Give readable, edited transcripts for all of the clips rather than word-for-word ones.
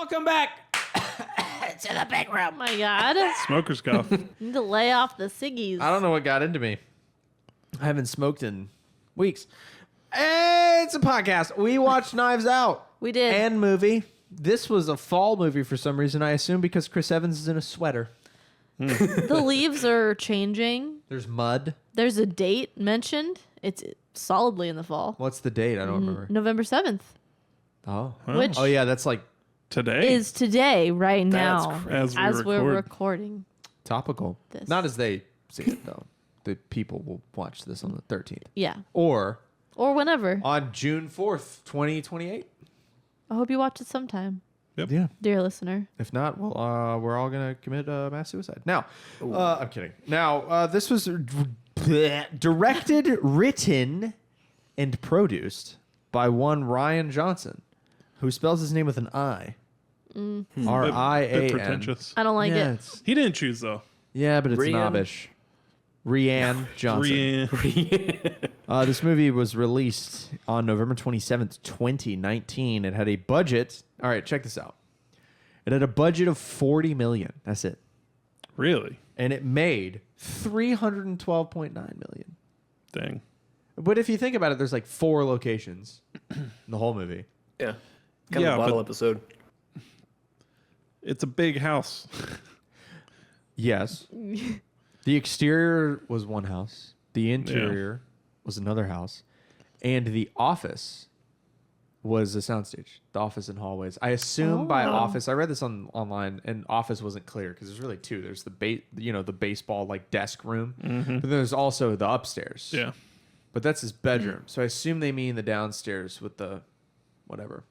Welcome back to the big room. Oh my God. Smoker's cough. Need to lay off the ciggies. I don't know what got into me. I haven't smoked in weeks. It's a podcast. We watched Knives Out. We did. And movie. This was a fall movie for some reason, I assume because Chris Evans is in a sweater. The leaves are changing. There's mud. There's a date mentioned. It's solidly in the fall. What's the date? I don't remember. November 7th. Oh. Which Oh, yeah, that's like Today? is today, right now, As we we're record. recording. topical. This. Not as they see it, though. The people will watch this on the 13th. Yeah. Or Or whenever. on June 4th, 2028. I hope you watch it sometime, Yep. Yeah. dear listener. If not, well, we're all going to commit mass suicide. Now, I'm kidding. Now, this was directed, written, and produced by one Ryan Johnson, who spells his name with an I. Bit R-I-A-N. pretentious. I don't like Yeah, it. it's- He didn't choose, though. yeah, but it's Rian. knobbish. Rian Johnson. This movie was released on November 27th, 2019. It had a budget. All right, check this out. It had a budget of $40 million. That's it. Really? And it made $312.9 million. Dang. But if you think about it, there's like 4 locations in the whole movie. Yeah. Kind Yeah, of a bottle but- episode. It's a big house. Yes. The exterior was one house. The interior was another house. And the office was a soundstage. The office and hallways. I assume by office, I read this online, and office wasn't clear because there's really 2. There's the the baseball like desk room, but there's also the upstairs. Yeah. But that's his bedroom. So I assume they mean the downstairs with the whatever.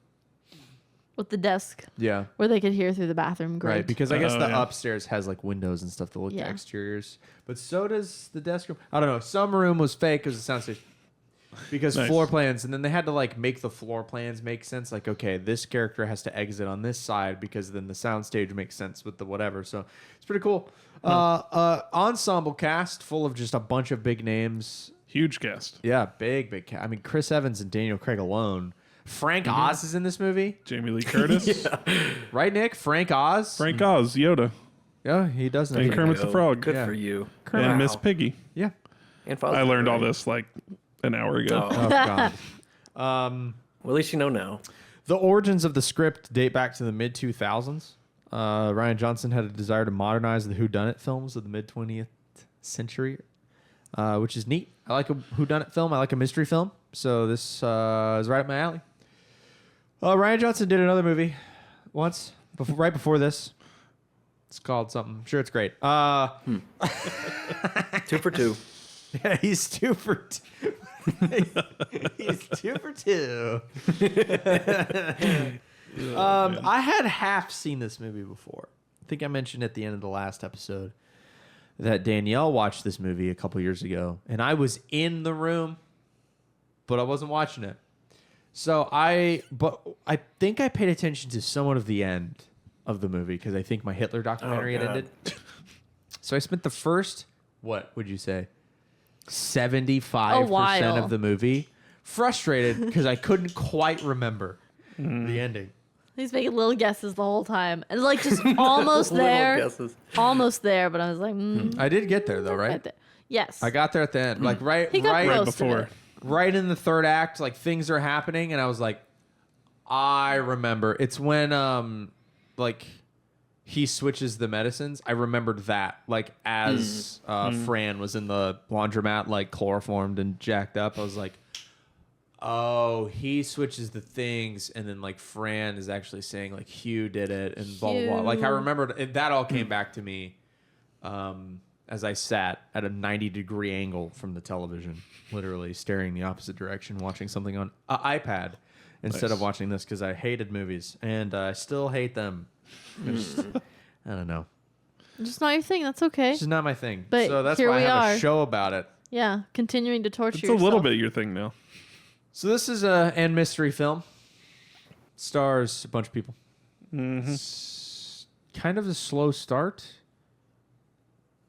With the desk Yeah. where they could hear through the bathroom grate. Right, because I guess Oh, the yeah. upstairs has like windows and stuff to look Yeah. at exteriors, but so does the desk room. I don't know. Some room was fake as a soundstage because Nice. floor plans, and then they had to like make the floor plans make sense. Like, okay, this character has to exit on this side because then the soundstage makes sense with the whatever. So it's pretty cool. Ensemble cast full of just a bunch of big names. Huge cast. Yeah, big cast. I mean, Chris Evans and Daniel Craig alone. Frank Oz is in this movie, Jamie Lee Curtis. right? Nick, Frank Oz. Frank Oz, Yoda. Yeah, he does. And Kermit the Go. Frog. Good Yeah. for you. And Miss Piggy. Yeah. And I learned all right? this like an hour ago. Oh. Oh God. Well, at least you know now. The origins of the script date back to the mid 2000s. Ryan Johnson had a desire to modernize the whodunit films of the mid 20th century, which is neat. I like a whodunit film. I like a mystery film. So this is right up my alley. Ryan Johnson did another movie once, right before this. It's called something. I'm sure it's great. 2 for 2. Yeah, he's 2 for 2. He's 2 for 2. I had half seen this movie before. I think I mentioned at the end of the last episode that Danielle watched this movie a couple years ago, and I was in the room, but I wasn't watching it. So I think I paid attention to somewhat of the end of the movie because I think my Hitler documentary had God. ended. So I spent the first, what would you say, 75% of the movie frustrated because I couldn't quite remember the ending. He's making little guesses the whole time. And like just almost Little there. guesses. Almost there, but I was like, I did get there though, right? right there. Yes. I got there at the end, like right He got Right close to before. it. right in the third act, like things are happening, and I was like, I remember. It's when like he switches the medicines. I remembered that, like as Fran was in the laundromat, like chloroformed and jacked up. I was like, oh, he switches the things, and then like Fran is actually saying like Hugh did it, and blah blah blah. Like I Hugh. remembered that all came back to me. As I sat at a 90-degree angle from the television, literally staring the opposite direction, watching something on an iPad instead of watching this because I hated movies, and I still hate them. I don't know. Just not your thing. That's okay. It's just not my thing. But so that's here why I we have are. a show about it. Yeah. Continuing to torture It's yourself. a little bit your thing now. So this is an mystery film. Stars a bunch of people. Kind of a slow start.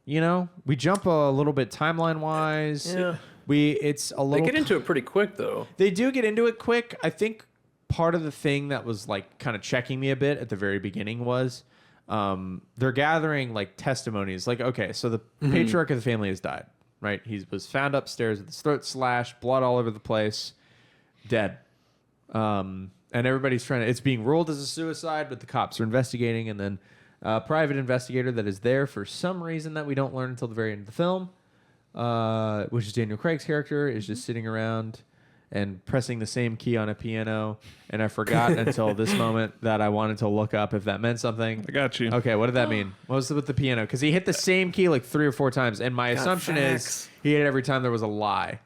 You know, we jump a little bit timeline wise. Yeah. It's a They little. get into it pretty quick, though. They do get into it quick. I think part of the thing that was like kind of checking me a bit at the very beginning was they're gathering like testimonies. Like, okay, so the patriarch of the family has died, right? He was found upstairs with his throat slashed, blood all over the place, dead. And everybody's trying to, it's being ruled as a suicide, but the cops are investigating. And then a private investigator that is there for some reason that we don't learn until the very end of the film, which is Daniel Craig's character, is just sitting around and pressing the same key on a piano. And I forgot until this moment that I wanted to look up if that meant something. I got you. Okay, what did that mean? What was it with the piano? Because he hit the same key like 3 or 4 times. And my assumption is he hit it every time there was a lie.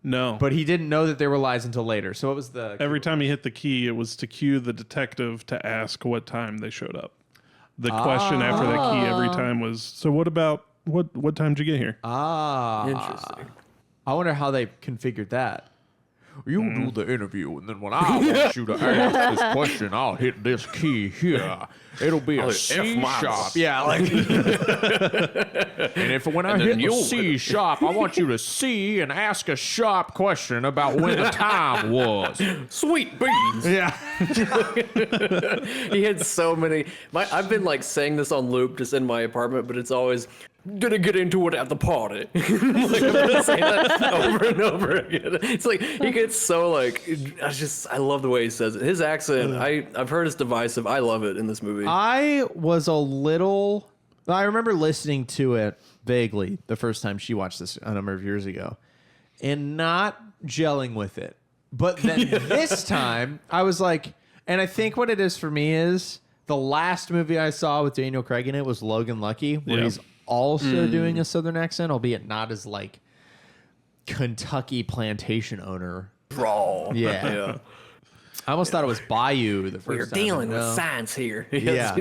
No. But he didn't know that there were lies until later. So what was the... Every time he hit the key, it was to cue the detective to ask what time they showed up. The question after that key every time was, so what about, what time did you get here? Interesting. I wonder how they configured that. You do the interview, and then when I want you to ask this question, I'll hit this key here. It'll be a C sharp. Yeah, like. And if when I hit the C sharp, I want you to C and ask a sharp question about when the time was. Sweet beans. Yeah. He had so many. I've been like saying this on loop just in my apartment, but it's always gonna get into it at the party. Like I'm gonna say that over and over again. It's like he gets so like I love the way he says it. His accent, I've heard it's divisive. I love it in this movie. I remember listening to it vaguely the first time she watched this a number of years ago and not gelling with it. But then this time I was like, and I think what it is for me is the last movie I saw with Daniel Craig in it was Logan Lucky, where he's also doing a Southern accent, albeit not as like Kentucky plantation owner. Brawl. Yeah. I almost thought it was Bayou the first We're time. dealing with science here. Yeah.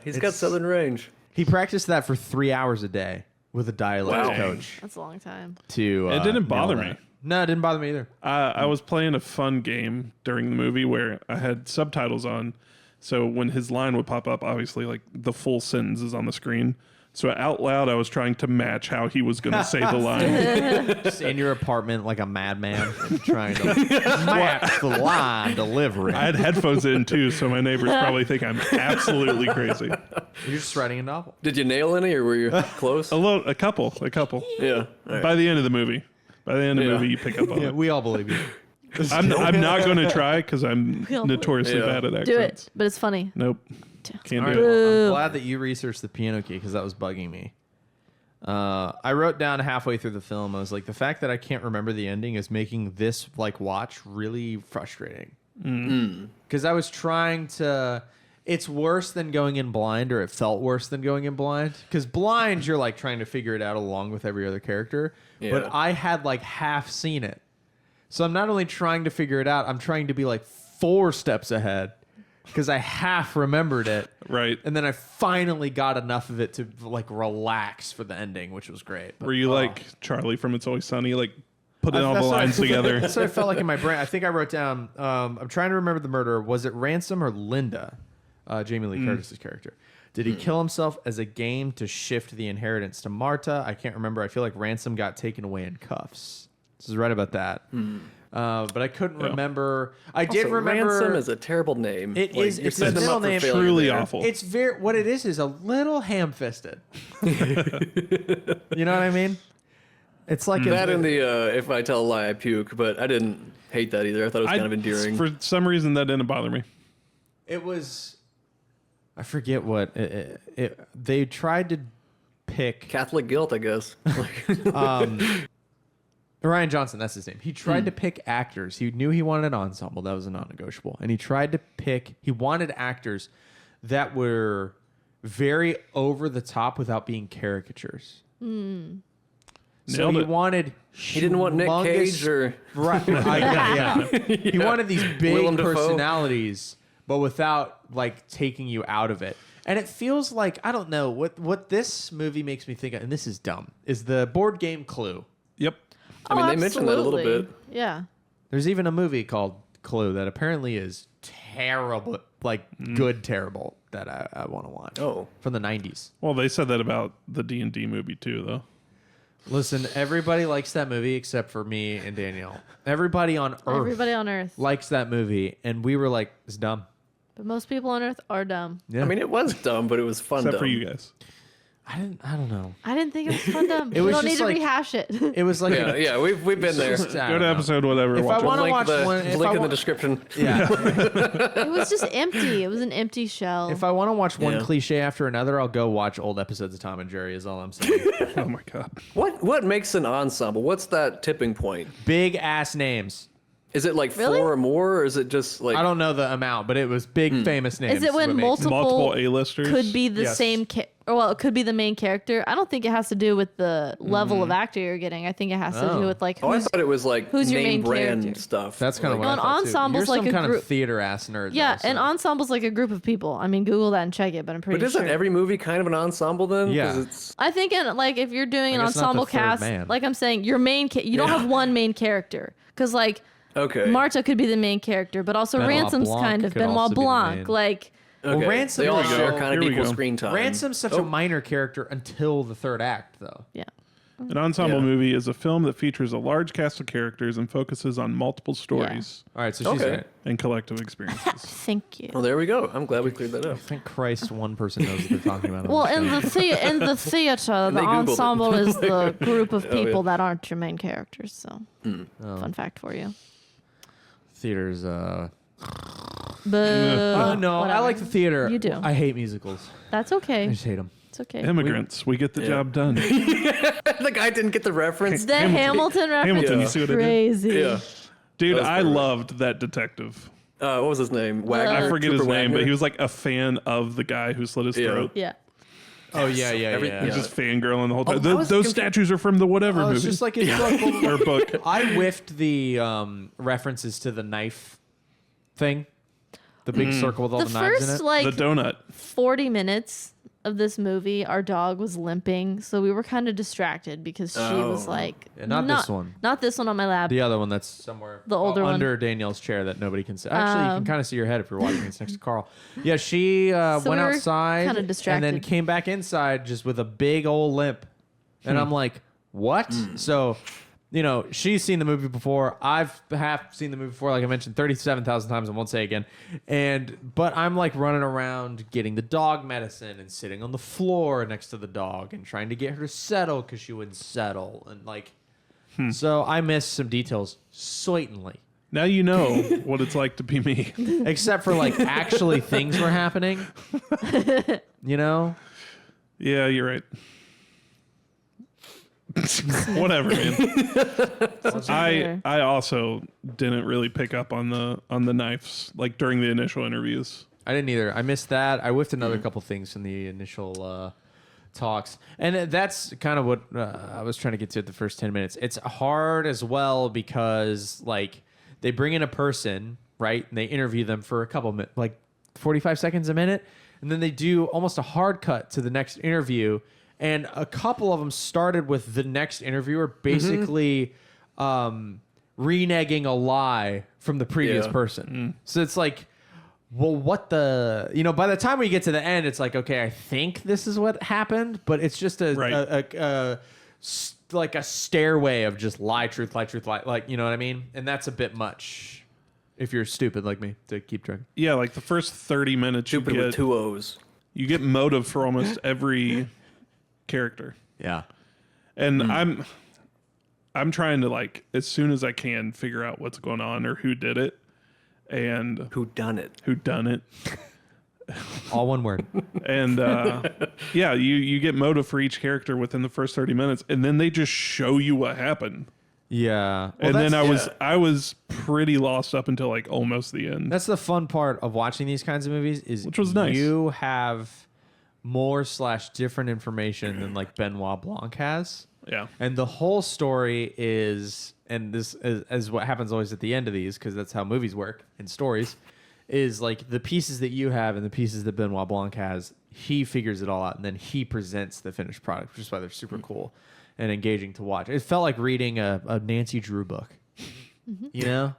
He's got Southern range. He practiced that for 3 hours a day with a dialect coach. That's a long time. It didn't bother me. No, it didn't bother me either. I was playing a fun game during the movie where I had subtitles on. So when his line would pop up, obviously like the full sentence is on the screen. So out loud, I was trying to match how he was going to say the line. Just in your apartment like a madman trying to match the line delivery. I had headphones in too, so my neighbors probably think I'm absolutely crazy. You're just writing a novel. Did you nail any, or were you close? A couple. Yeah. Right. By the end of the movie, you pick up on Yeah, it. we all believe you. I'm not going to try because I'm notoriously bad at accents. Do it, but it's funny. Nope. Can't All do right, it. I'm glad that you researched the piano key because that was bugging me. I wrote down halfway through the film, I was like, the fact that I can't remember the ending is making this like watch really frustrating. Because I was trying to... It's worse than going in blind, or it felt worse than going in blind. Because blind, you're like trying to figure it out along with every other character. Yeah. But I had like half seen it. So I'm not only trying to figure it out, I'm trying to be like 4 steps ahead. Because I half remembered it. Right. And then I finally got enough of it to like relax for the ending, which was great. But, Were you like Charlie from It's Always Sunny, like putting all the that's what lines together? That's what I felt like in my brain. I think I wrote down, I'm trying to remember the murder. Was it Ransom or Linda? Jamie Lee Curtis's character. Did he kill himself as a game to shift the inheritance to Marta? I can't remember. I feel like Ransom got taken away in cuffs. This is right about that. But I couldn't remember. I did remember. Ransom is a terrible name. It Like, is. you're It's a setting them middle up for name. failure Truly there. awful. It's very. What it is a little ham-fisted. You know what I mean? It's like That and the if I tell a lie, I puke. But I didn't hate that either. I thought it was kind of endearing. For some reason, that didn't bother me. It was. I forget what they tried to pick. Catholic guilt, I guess. Ryan Johnson, that's his name. He tried to pick actors. He knew he wanted an ensemble. That was a non-negotiable. And he wanted actors that were very over the top without being caricatures. So Nailed he it. wanted... He didn't want Nick Cage or Right. Yeah. He wanted these big Willem Dafoe. personalities, but without like taking you out of it. And it feels like, I don't know, what this movie makes me think of, and this is dumb, is the board game Clue. Yep. I mean, they mentioned that a little absolutely. bit. Yeah. There's even a movie called Clue that apparently is terrible, like good terrible, that I want to watch. Oh. From the 90s. Well, they said that about the D&D movie too, though. Listen, everybody likes that movie except for me and Danielle. Everybody on Earth Everybody on Earth. likes that movie, and we were like, it's dumb. But most people on Earth are dumb. Yeah. I mean, it was dumb, but it was fun. Except dumb. for you guys. I don't know. I didn't think it was fun dumb. It We was don't need just to like- rehash it. It was like, Yeah, we've been there. just- I Go don't to know. episode whatever. If I watch it. wanna Link watch the one- if link I in the wa- description. Yeah. It was just empty. It was an empty shell. If I want to watch one Yeah. cliche after another, I'll go watch old episodes of Tom and Jerry. Is all I'm saying. Oh my god. What makes an ensemble? What's that tipping point? Big ass names. Is it like Really? 4 or more, or is it just like I don't know the amount, but it was big famous names. Is it when what makes Multiple A-listers. could be the Yes. same it could be the main character? I don't think it has to do with the level of actor you're getting. I think it has to Oh. do with like Oh, I who's thought it was like who's your name main brand character? stuff. That's kind of like, what Well, I an thought, too. ensemble's You're like some a kind group- of theater ass nerd. yeah, though, an so- ensemble's like a group of people. I mean, Google that and check it, but I'm pretty But isn't sure. every movie kind of an ensemble then? 'Cause Yeah. It's, I think like if you're doing an I guess not the ensemble third cast, man. like I'm saying, your main you don't Yeah. have one main character because like okay. Marta could be the main character, but also Benoit Ransom's Blanc kind of could Benoit also be the Blanc. main. Like Okay. Well, Ransom They all is- share Here kind of we equal go. screen time. Ransom's such a minor character until the third act, though. yeah. An ensemble Yeah. movie is a film that features a large cast of characters and focuses on multiple stories All right, so she's Okay. right. and collective experiences. Thank you. Well, there we go. I'm glad we cleared that up. Thank Christ one person knows what they're talking about. on Well, this in show. the theater, the they Googled it. ensemble is the group of Oh, yeah. people that aren't your main characters. So, fun fact for you. Theater's, Boo. no, I Whatever. like the theater. You do. I hate musicals. That's I okay. just hate them. It's okay. Immigrants, we get the job done. The guy didn't get the reference. The Hamilton reference Hamilton, you is see what I did? crazy. Yeah. Dude, That was I perfect. loved that detective. What was his name? Wagner. I forget his Trooper name, Wagner? but he was like a fan of the guy who slit his Yeah. throat. Yeah. Oh, yeah, yeah, Every- yeah. He's Yeah. just fangirling the whole time. I was Those confu- statues are from the whatever Oh, movie it's just like his book. or book. I whiffed the references to the knife thing. The big circle with all The the knives in first it. like The donut. 40 minutes of this movie, our dog was limping, so we were kind of distracted because she was Oh. like, Yeah, not this one. not this one on my lap. The other one that's somewhere The older one. under Danielle's chair that nobody can see. Actually, you can kind of see your head if you're watching. It's next to Carl. Yeah, she went we were outside kinda and then distracted. came back inside just with a big old limp. And I'm like, what? So, you know, she's seen the movie before. I've half seen the movie before, like I mentioned, 37,000 times. I won't say again. But I'm like running around getting the dog medicine and sitting on the floor next to the dog and trying to get her to settle because she wouldn't settle. And like, so I missed some details, certainly. Now you know what it's like to be me. Except for like actually things were happening. You know? Yeah, you're right. Whatever, man. I also didn't really pick up on the knives like during the initial interviews. I didn't either. I missed that. I whiffed another couple things from the initial talks. And that's kind of what I was trying to get to at the first 10 minutes. It's hard as well because like they bring in a person, right? And they interview them for a couple minutes, like 45 seconds a minute. And then they do almost a hard cut to the next interview. And a couple of them started with the next interviewer basically reneging a lie from the previous Yeah. person. So it's like, well, what the, you know, by the time we get to the end, it's like, okay, I think this is what happened, but it's just like a stairway of just lie, truth, lie, truth, lie. Like, you know what I mean? And that's a bit much if you're stupid like me to keep track. Yeah, like the first 30 minutes Stupid with 2 O's. you get motive for almost every character. Yeah. And I'm trying to like as soon as I can figure out what's going on or who did it and Who done it? who done it. All one word. And yeah, you get motive for each character within the first 30 minutes and then they just show you what happened. Yeah. Well, And then that's- I was pretty lost up until like almost the end. That's the fun part of watching these kinds of movies is Which was nice. You have more / different information than like Benoit Blanc has. Yeah. And the whole story is, and this is what happens always at the end of these, because that's how movies work and stories, is like the pieces that you have and the pieces that Benoit Blanc has, he figures it all out and then he presents the finished product, which is why they're super cool and engaging to watch. It felt like reading a Nancy Drew book, you know?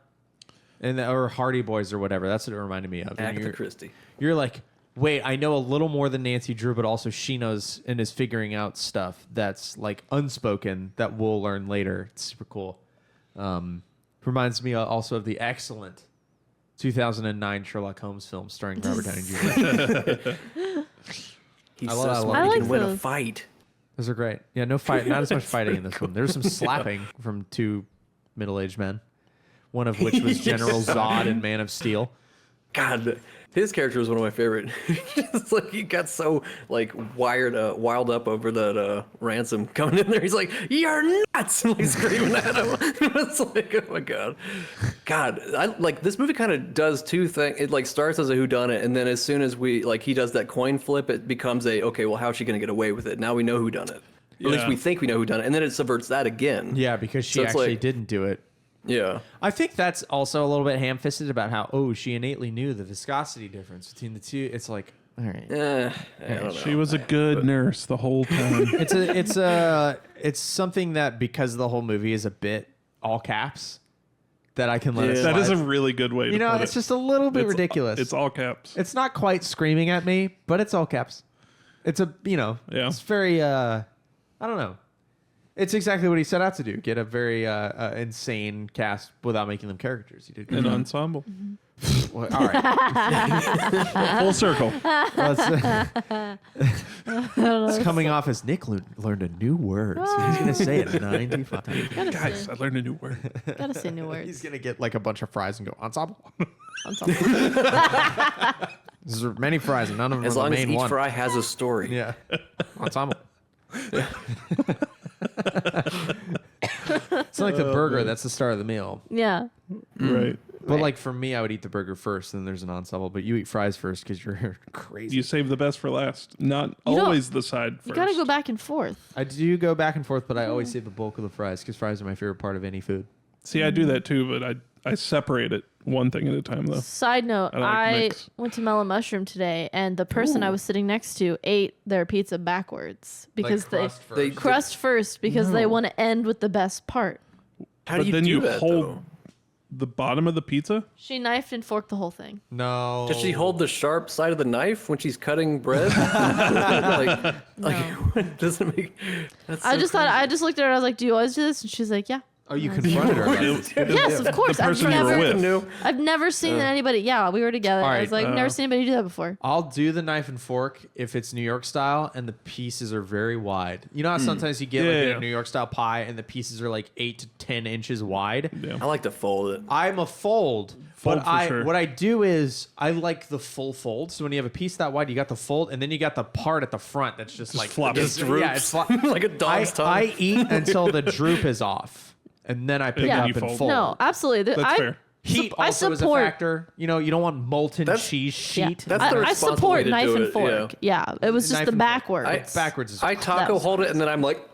Or Hardy Boys or whatever. That's what it reminded me of. And Agatha Christie. you're like, wait, I know a little more than Nancy Drew, but also she knows and is figuring out stuff that's like unspoken that we'll learn later. It's super cool. Reminds me also of the excellent 2009 Sherlock Holmes film starring Robert Downey Jr. He's I so love- smart. I He like can win a those. fight. Those are great. Yeah, no fight, not as much fighting in this one. There's some slapping from two middle-aged men, one of which was General Zod in Man of Steel. God, his character was one of my favorite. It's like he got so like wild up over that ransom coming in there. He's like, "You're nuts!" and like screaming at him. It's like, oh my god, I like this movie. Kind of does two things. It like starts as a whodunit, and then as soon as he does that coin flip, it becomes okay. Well, how's she gonna get away with it? Now we know whodunit. Or at least Yeah. we think we know whodunit, and then it subverts that again. Yeah, because she So it's actually like- didn't do it. Yeah. I think that's also a little bit ham-fisted about how, she innately knew the viscosity difference between the two. It's like, all right. I don't know. She was a good nurse the whole time. It's something that because the whole movie is a bit all caps that I can let it Yeah. slide. That is a really good way to You know, put it's it. just a little bit ridiculous. It's all caps. It's not quite screaming at me, but it's all caps. It's Yeah. it's very, I don't know. It's exactly what he set out to do. Get a very insane cast without making them caricatures. He did. An ensemble. Well, all right. Full circle. It's coming off as Nick learned a new word. So he's going to say it 95 times. Guys, I learned a new word. Gotta say new words. He's going to get like a bunch of fries and go, ensemble. Ensemble. There's many fries and none of them As are long the as main each one. fry has a story. Yeah. Ensemble. It's like the burger. That's the start of the meal. Yeah. Right. But like for me, I would eat the burger first, and then there's an ensemble. But you eat fries first because you're crazy. You save the best for last. Not You don't- always the side first. You gotta go back and forth. I do go back and forth, but I always save the bulk of the fries because fries are my favorite part of any food. See, I do that too, but I separate it one thing at a time though. Side note, I like I mix. went to Mellow Mushroom today, and the person I was sitting next to ate their pizza backwards because They crust first because they want to end with the best part. How But do you then do you that, hold though? the bottom of the pizza. She knifed and forked the whole thing. No. Does she hold the sharp side of the knife when she's cutting bread? Like doesn't make. That's I so just thought I just looked at her. I was like, "Do you always do this?" And she's like, "Yeah." Oh, you confronted her. Yes, of course. The person I've you were never, with. new. I've never seen anybody. Yeah, we were together. All I was right, like, never seen anybody do that before. I'll do the knife and fork if it's New York style and the pieces are very wide. You know how sometimes you get like Yeah. a New York style pie and the pieces are like 8 to 10 inches wide? Yeah. I like to fold it. I'm a fold, Fold but for sure. what I do is I like the full fold. So when you have a piece that wide, you got the fold, and then you got the part at the front that's just like flops. just- Just yeah, it's like a dog's tongue. I eat until the droop is off, and then I pick Yeah. it up You and fold. fold. No, absolutely. That's fair. Heat I also is a support- factor. You know, you don't want molten That's- cheese Yeah. sheet. That's the I responsible support way to knife do and it, fork. Yeah, it was just Knife the and fork. backwards. Backwards is I That taco was- hold it and then I'm like,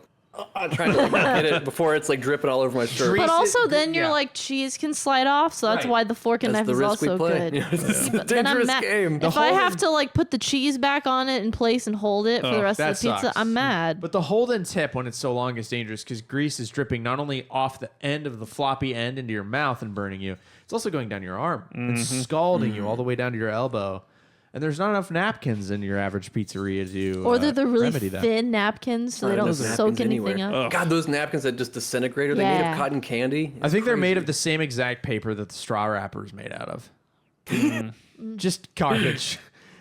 I'm trying to like get it before it's like dripping all over my shirt. Grease But also, it- then you're yeah. like cheese can slide off, so that's Right. why the fork and That's knife the is risk we also play. good. Yeah, it's a But then I'm dangerous mad. game. If I whole- have to like put the cheese back on it in place and hold it for the rest of that the pizza, sucks. I'm mad. But the hold and tip when it's so long is dangerous because grease is dripping not only off the end of the floppy end into your mouth and burning you, it's also going down your arm. It's scalding you all the way down to your elbow. And there's not enough napkins in your average pizzeria to Or they're the really remedy that. thin napkins, so they don't Those soak napkins anything anywhere. up. God, those napkins that just disintegrate. Are they made Yeah. of cotton candy? I think they're made of the same exact paper that the straw wrapper is made out of. Just garbage.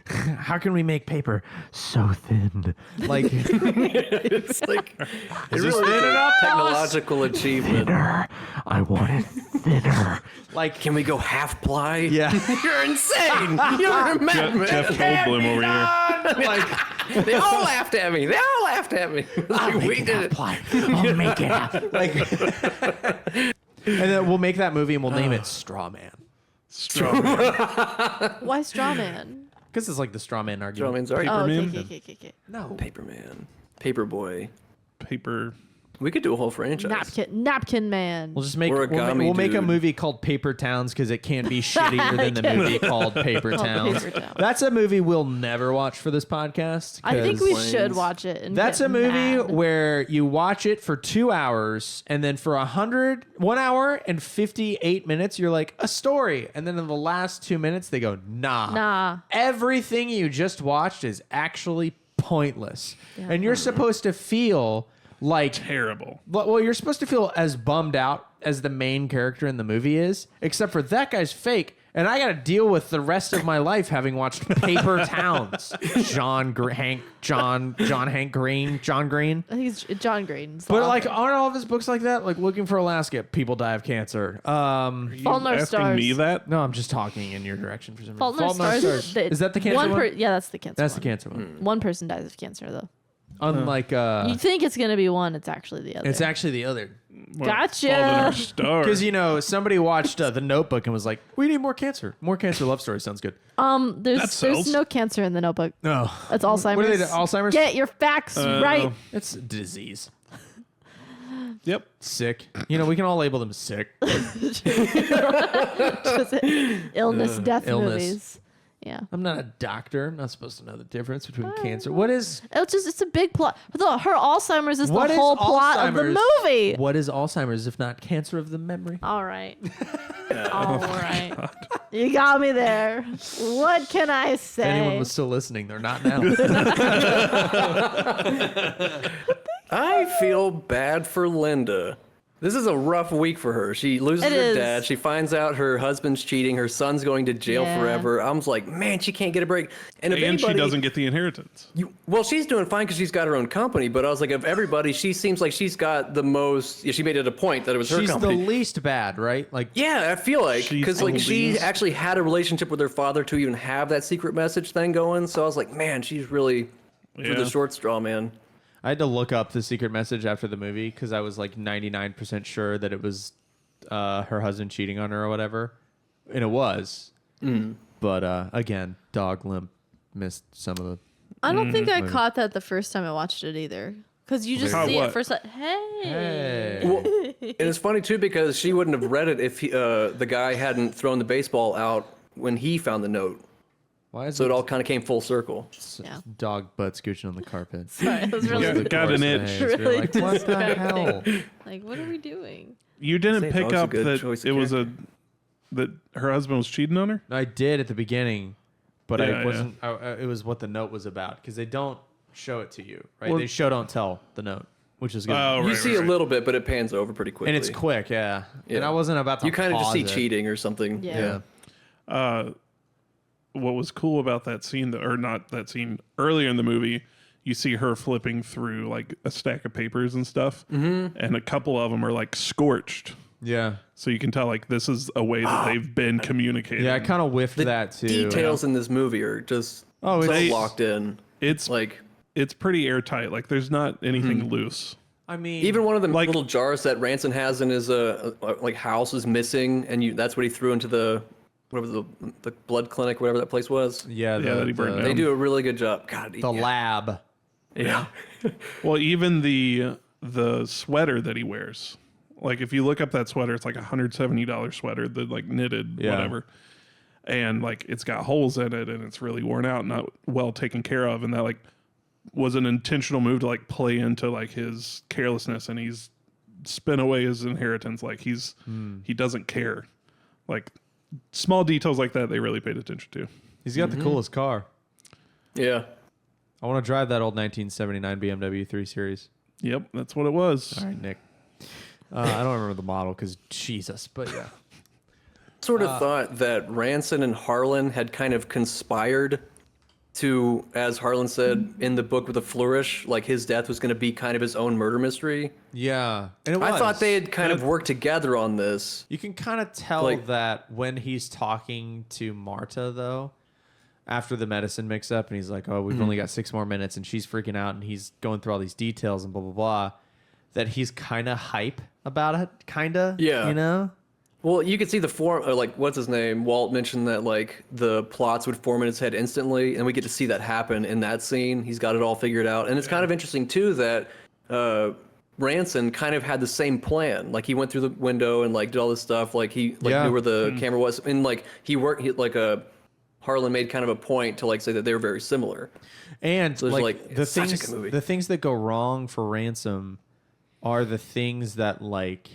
How can we make paper so thin? Like, It's like it this really thin is a enough, boss? technological achievement. I want it thinner. Like, Can we go half ply? yeah. You're insane. You're a madman. Jeff Goldblum over here. Like, They all laughed at me. They all laughed at me. Like, we did it. I'll make it happen. Like, and then we'll make that movie and we'll name it Straw Man. Strawberry. Why straw man? Because it's like the straw man argument. Strawman's already Oh, Man? okay. No. Paperman. Paperboy. Paper. We could do a whole franchise. Napkin Man. We'll just make Origami we'll make a Dude. movie called Paper Towns because it can't be shittier than the movie called Paper Towns. Paper Towns. That's a movie we'll never watch for this podcast. I think we 'cause should watch it. And that's get a movie mad. where you watch it for 2 hours and then for 1 hour and 58 minutes you're like a story, and then in the last 2 minutes they go nah. Everything you just watched is actually pointless, and you're supposed to feel like Terrible. well, you're supposed to feel as bummed out as the main character in the movie is, except for that guy's fake, and I got to deal with the rest of my life having watched Paper Towns. John Green. I think it's John Green. But like, aren't all of his books like that? Like Looking for Alaska, people die of cancer. Are you Fault in Our asking Stars. me that? No, I'm just talking in your direction for some reason. Fault in Our Stars. Is that the cancer one? Yeah, that's the cancer. That's one. the cancer one. One person dies of cancer though. Unlike, You think it's gonna be one? It's actually the other. it's actually the other. Well, Gotcha. Fault in Our Stars. Because somebody watched The Notebook and was like, "We need more cancer. More cancer love story sounds good." That There's sells. no cancer in the Notebook. No, That's Alzheimer's. What are they? Alzheimer's? Get your facts right. It's a disease. Yep. Sick. We can all label them sick. Illness, death illness. movies. Yeah. I'm not a doctor. I'm not supposed to know the difference between cancer. What is It's a big plot. Her Alzheimer's is What the is whole plot of the Alzheimer's? movie. what is Alzheimer's if not cancer of the memory? All right. All right. You got me there. What can I say? If anyone was still listening, they're not now. I feel bad for Linda. This is a rough week for her. She loses It her is. dad. She finds out her husband's cheating. Her son's going to jail Yeah. forever. I'm just like, man, she can't get a break. And if And anybody, she doesn't get the inheritance. well, she's doing fine because she's got her own company. But I was like, of everybody, she seems like she's got the most. Yeah, she made it a point that it was her She's the company. least bad, right? Like, Yeah, I feel like She's because the like she least. actually had a relationship with her father to even have that secret message thing going. So I was like, man, she's really for Yeah. the short straw, man. I had to look up the secret message after the movie because I was like 99% sure that it was her husband cheating on her or whatever, and it was. But again, dog limp missed some of the. I don't think I caught that the first time I watched it either. Because you just Caught see what? it first. Hey. Hey. Well, and it's funny too because she wouldn't have read it if the guy hadn't thrown the baseball out when he found the note. Why is So it all kind of came full circle. Yeah. dog butt scooching on the carpet? Sorry, it was really, Yeah, got an itch. You're Really like, what the hell? like, what are we doing? You didn't Say pick dog's a up good that choice of it was character. that her husband was cheating on her? I did at the beginning, but Yeah, I wasn't. It was what the note was about because they don't show it to you, right? Well- They show don't tell the note, which is good. Oh, You right, see right, a right. little bit, but it pans over pretty quickly. and it's quick, yeah. And Yeah. I wasn't about to. You kind of just see pause it. cheating or something. Yeah. What was cool about that scene, or not that scene, earlier in the movie, you see her flipping through like a stack of papers and stuff, and a couple of them are like scorched. Yeah, So you can tell like this is a way that they've been communicating. yeah. I kind of whiffed that too. Details in this movie are just so it's- locked in. It's Like it's pretty airtight. Like there's not anything loose. I mean, even one of the Like- little jars that Ranson has in his like house is missing, and that's what he threw into the whatever the blood clinic, whatever that place was. yeah, Yeah, that he burned the, They down. do a really good job. God, the yeah. lab. Yeah. Well, even the sweater that he wears. Like if you look up that sweater, it's like $170 sweater, the like knitted Yeah. whatever. And like it's got holes in it and it's really worn out, not well taken care of, and that like was an intentional move to like play into like his carelessness, and he's spent away his inheritance like he doesn't care. Like small details like that they really paid attention to. He's got the coolest car. Yeah. I want to drive that old 1979 BMW 3 Series. Yep, that's what it was. All right, Nick. I don't remember the model because Jesus, but yeah. Sort of thought that Ranson and Harlan had kind of conspired to, as Harlan said in the book with a flourish, like his death was going to be kind of his own murder mystery. Yeah, and it was. I thought they had kind of worked together on this. You can kind of tell Like- that when he's talking to Marta, though, after the medicine mix up, and he's like, "Oh, we've only got 6 more minutes," and she's freaking out, and he's going through all these details and blah blah blah. That he's kind of hype about it, kind of. Yeah. You know. Well, you could see the form, like, what's his name? Walt mentioned that, like, the plots would form in his head instantly, and we get to see that happen in that scene. He's got it all figured out. And it's kind of interesting, too, that Ranson kind of had the same plan. Like he went through the window and like did all this stuff. Like he knew where the camera was, and like Harlan made kind of a point to like say that they were very similar. And So like it's such a good movie. the things that go wrong for Ransom are the things that like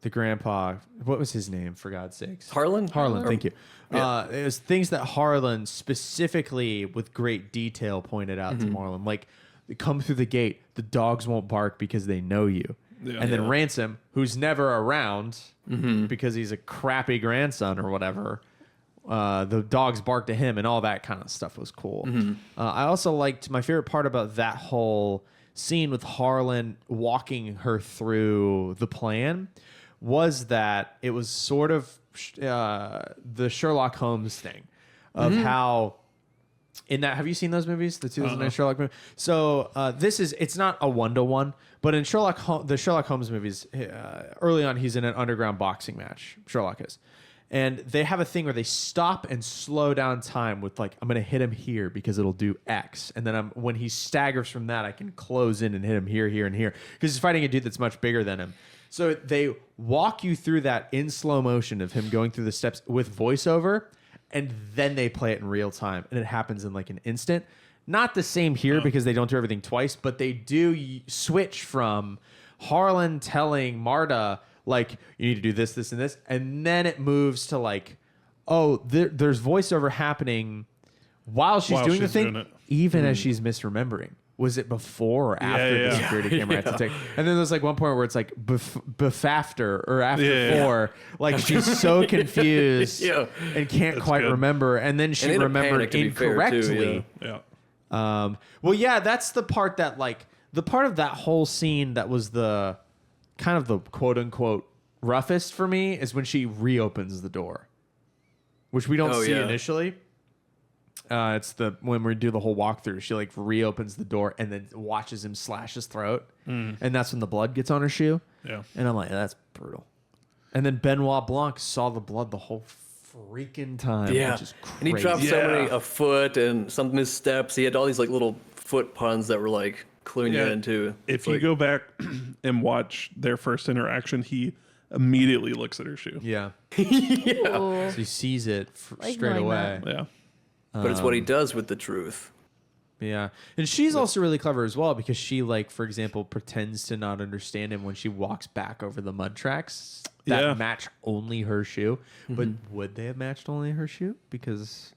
the grandpa, what was his name for God's sakes? Harlan, Thank you. Yeah. It was things that Harlan specifically with great detail pointed out to Marlon. Like, they come through the gate, the dogs won't bark because they know you. Yeah. And then Ransom, who's never around because he's a crappy grandson or whatever, the dogs bark to him and all that kind of stuff was cool. I also liked, my favorite part about that whole scene with Harlan walking her through the plan was that it was sort of the Sherlock Holmes thing of how in that, have you seen those movies, the 2009 Sherlock movie? So it's not a 1-to-1, but in the Sherlock Holmes movies, early on he's in an underground boxing match, Sherlock is, and they have a thing where they stop and slow down time with like, I'm gonna hit him here because it'll do X, and then when he staggers from that, I can close in and hit him here, here, and here, because he's fighting a dude that's much bigger than him. So they walk you through that in slow motion of him going through the steps with voiceover, and then they play it in real time, and it happens in like an instant. Not the same here because they don't do everything twice, but they do switch from Harlan telling Marta, like, you need to do this, this, and this, and then it moves to like, oh, there's voiceover happening while she's doing the thing, even as she's misremembering. Was it before or after the security camera had to take? And then there's like one point where it's like after or after four. Like she's so confused and can't quite remember. And then she remembered incorrectly. Well, yeah, that's the part that like the part of that whole scene that was the kind of the quote unquote roughest for me is when she reopens the door, which we don't see initially. It's when we do the whole walkthrough, she like reopens the door and then watches him slash his throat, and that's when the blood gets on her shoe. Yeah, and I'm like, that's brutal. And then Benoit Blanc saw the blood the whole freaking time. Yeah, which is crazy. And he dropped so many a foot and some missteps. He had all these like little foot puns that were like cluing you into. If you go back and watch their first interaction, he immediately looks at her shoe. Yeah, Ooh. so he sees it Like straight knowing away. that. Yeah. But it's what he does with the truth. Yeah. And she's also really clever as well because she, like, for example, pretends to not understand him when she walks back over the mud tracks that match only her shoe. But would they have matched only her shoe? Because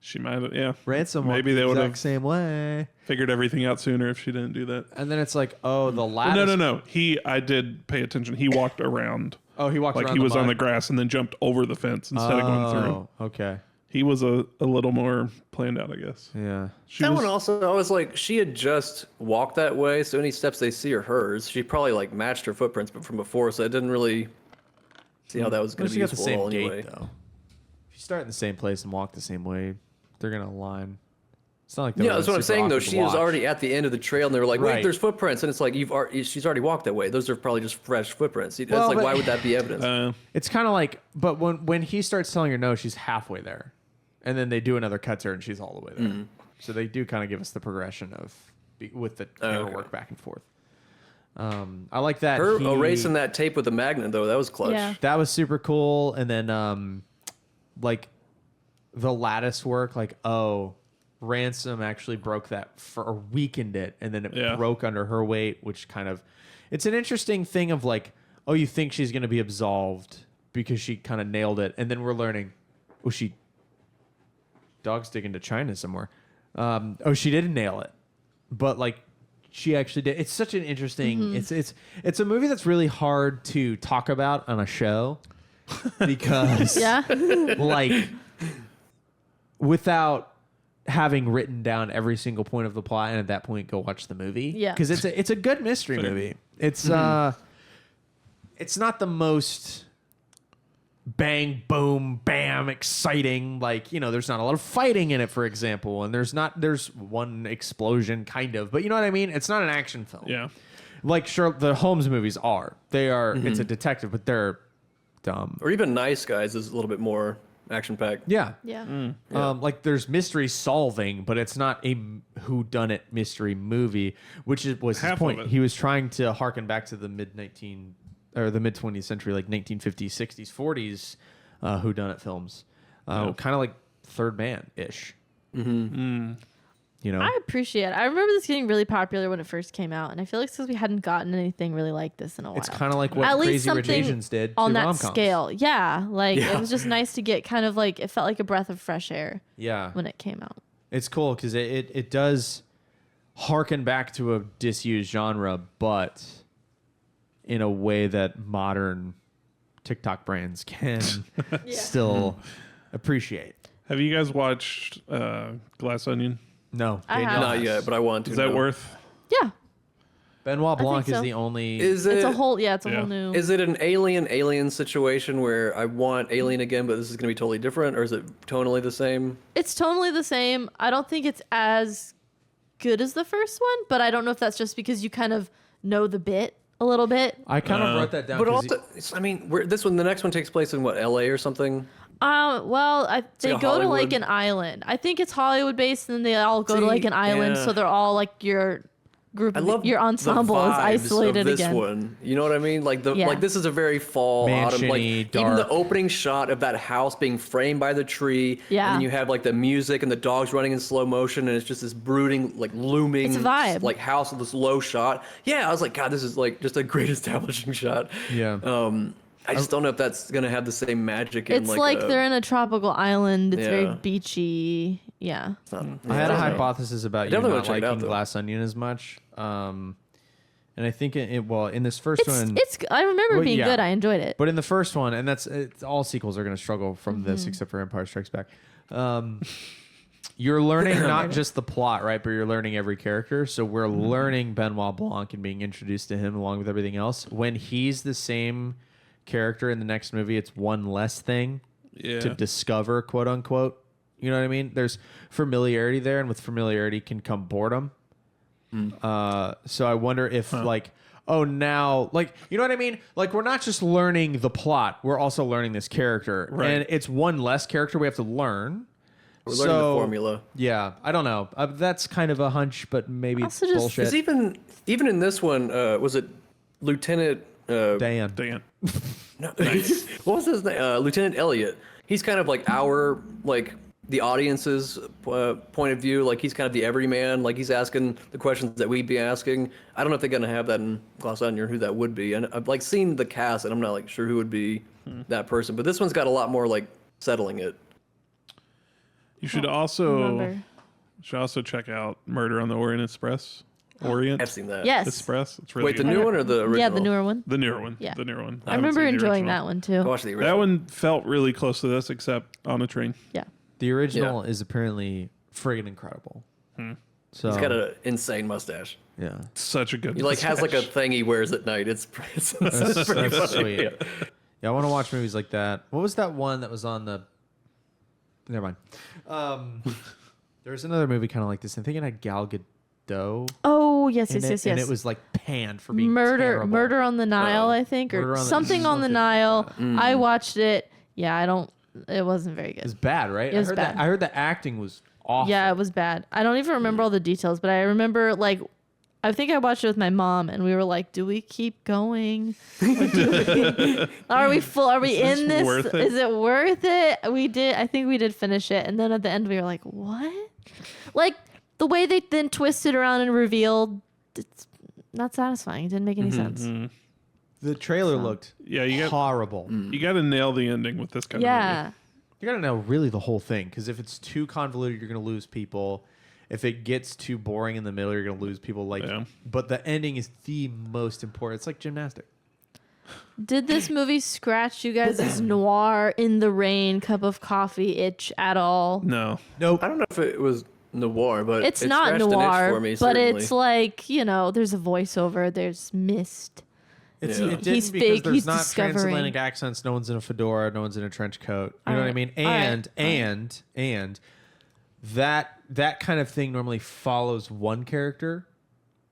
she might have, Ransom maybe they would have same way. Figured everything out sooner if she didn't do that. And then it's like, oh, the lattice. Well, no. I did pay attention. He walked around. Oh, he walked like around he was the on mud. the grass and then jumped over the fence instead of going through. Oh, okay. He was a little more planned out, I guess. Yeah. One also, I was like, she had just walked that way, so any steps they see are hers. She probably like matched her footprints from before, so I didn't really see how that was going to be useful the same at all gait, anyway. though. If you start in the same place and walk the same way, they're going to align. It's not like That's what I'm saying though. She was already at the end of the trail, and they were like, "Wait, Right. there's footprints," and it's like she's already walked that way. Those are probably just fresh footprints. It's like, why would that be evidence? It's kind of like, but when he starts telling her no, she's halfway there, and then they do another cut to her, and she's all the way there. So they do kind of give us the progression of with the camera work back and forth. I like that. Her erasing that tape with the magnet though, that was clutch. Yeah. That was super cool. And then like the lattice work, like Ransom actually broke that or weakened it, and then it broke under her weight, which kind of, it's an interesting thing of like, oh, you think she's going to be absolved because she kind of nailed it, and then we're learning, oh, she dog's digging to China somewhere. She didn't nail it, but like she actually did. It's such an interesting. It's a movie that's really hard to talk about on a show because like without having written down every single point of the plot, and at that point go watch the movie. Yeah, because it's a good mystery movie. It's it's not the most bang boom bam exciting, like, you know, there's not a lot of fighting in it, for example, and there's one explosion kind of, but you know what I mean. It's not an action film. Yeah, like the Holmes movies are. They are. It's a detective, but they're dumb. Or even Nice Guys is a little bit more action packed. Yeah. Yeah. Like there's mystery solving, but it's not a whodunit mystery movie, was his Half of point. it. He was trying to harken back to the mid 20th century, like 1950s, 60s, 40s whodunit films, kind of like Third Man ish. You know, I appreciate it. I remember this getting really popular when it first came out, and I feel like since we hadn't gotten anything really like this in a while. it's kind of like what At least Crazy Rich something Asians did on to that rom-coms. scale. Yeah, like Yeah. it was just nice to get kind of like, it felt like a breath of fresh air Yeah, when it came out. it's cool because it does harken back to a disused genre, but in a way that modern TikTok brands can still appreciate. Have you guys watched Glass Onion? No, I Danielle have. Not has. yet, but I want to. Is that know. worth? Yeah, Benoit Blanc so. is the only. Is it's it? a whole Yeah. whole new. Is it an alien situation where I want Alien again, but this is going to be totally different, or is it tonally the same? It's totally the same. I don't think it's as good as the first one, but I don't know if that's just because you kind of know the bit a little bit. I kind of wrote that down. But 'cause also, I mean, the next one takes place in what, L.A. or something? Well, they like a go to like Hollywood- an island. I think it's Hollywood based, and then they all go to like an island, yeah. so they're all like your group. I love Your ensemble the is vibes isolated of this again. one. You know what I mean? Like Yeah. like this is a very fall autumn. Like Mansion-y, even the dark. opening shot of that house being framed by the tree. Yeah. And then you have like the music and the dogs running in slow motion, and it's just this brooding, like looming, It's a vibe. like house with this low shot. Yeah, I was like, God, this is like just a great establishing shot. Yeah. I just don't know if that's gonna have the same magic. In It's like they're in a tropical island. It's very Yeah. beachy. Yeah. I had a don't know. hypothesis about you definitely not wanna check it out, liking though. Glass Onion as much. And I think in this first one, I remember Well, being yeah. good. I enjoyed it. but in the first one, and all sequels are going to struggle from Mm-hmm. this, except for Empire Strikes Back. You're learning not just the plot, right? But you're learning every character. So we're Mm-hmm. learning Benoit Blanc and being introduced to him along with everything else. When he's the same character in the next movie, it's one less thing Yeah. to discover, quote unquote. You know what I mean? There's familiarity there, and with familiarity can come boredom. So I wonder if like, oh, now, like, you know what I mean? Like, we're not just learning the plot, we're also learning this character. Right. And it's one less character we have to learn. We're learning the formula. Yeah, I don't know. That's kind of a hunch, but maybe it's Also just- bullshit. Because even in this one, was it Lieutenant? Dan. Dan. No, what was his name? Lieutenant Elliot. He's kind of like the audience's point of view. Like he's kind of the everyman. Like he's asking the questions that we'd be asking. I don't know if they're gonna have that in Glass Onion or who that would be. And I've like seen the cast, and I'm not like sure who would be that person. But this one's got a lot more like settling it. You should Remember. also check out Murder on the Orient Express. Orient I've seen that. Yes. Express. It's really Wait, the good. new one or the original? Yeah, the newer one. The newer one. Yeah. The newer one. I haven't remember seen the enjoying original. that one too. Watch the original. That one felt really close to this, except on a train. Yeah. The original is apparently friggin' incredible. So He's got an insane mustache. yeah, Such a good. He like has like a mustache. thing he wears at night. It's pretty that's funny. sweet. Yeah. Yeah, I want to watch movies like that. What was that one that was on the? Never mind. There's another movie kind of like this. I think it had Gal Gadot. Oh yes, in yes, it, yes, and yes. it was like panned for being Murder, terrible. Murder on the Nile, I think, Murder or on the- something on the something Nile. like I watched it. Yeah, I don't. It wasn't very It was good. bad, right? It was I heard bad. That, I heard the acting was awful. Yeah, it was bad. I don't even remember all the details, but I remember like. I think I watched it with my mom, and we were like, "Do we keep going? Or are we full? Are we Is in this this? worth it? Is it worth it?" We did. I think we did finish it, and then at the end, we were like, "What?" Like the way they then twisted around and revealed, it's not satisfying. It didn't make any sense. The trailer looked Yeah, you got horrible. you got to nail the ending with this kind of Yeah. movie. You gotta know really the whole thing, because if it's too convoluted, you're gonna lose people. If it gets too boring in the middle, you're gonna lose people. Like, Yeah. but the ending is the most important. It's like gymnastics. Did this movie scratch you guys' noir in the rain cup of coffee itch at all? No. Nope. I don't know if it was noir, but It's it not scratched an itch noir, for me, but certainly. it's like, you know, there's a voiceover, there's mist. It's, Yeah. It didn't He's because big, there's he's not discovering. transatlantic accents. No one's in a fedora. No one's in a trench coat. You know what I Alright, mean? alright, And that kind of thing normally follows one character,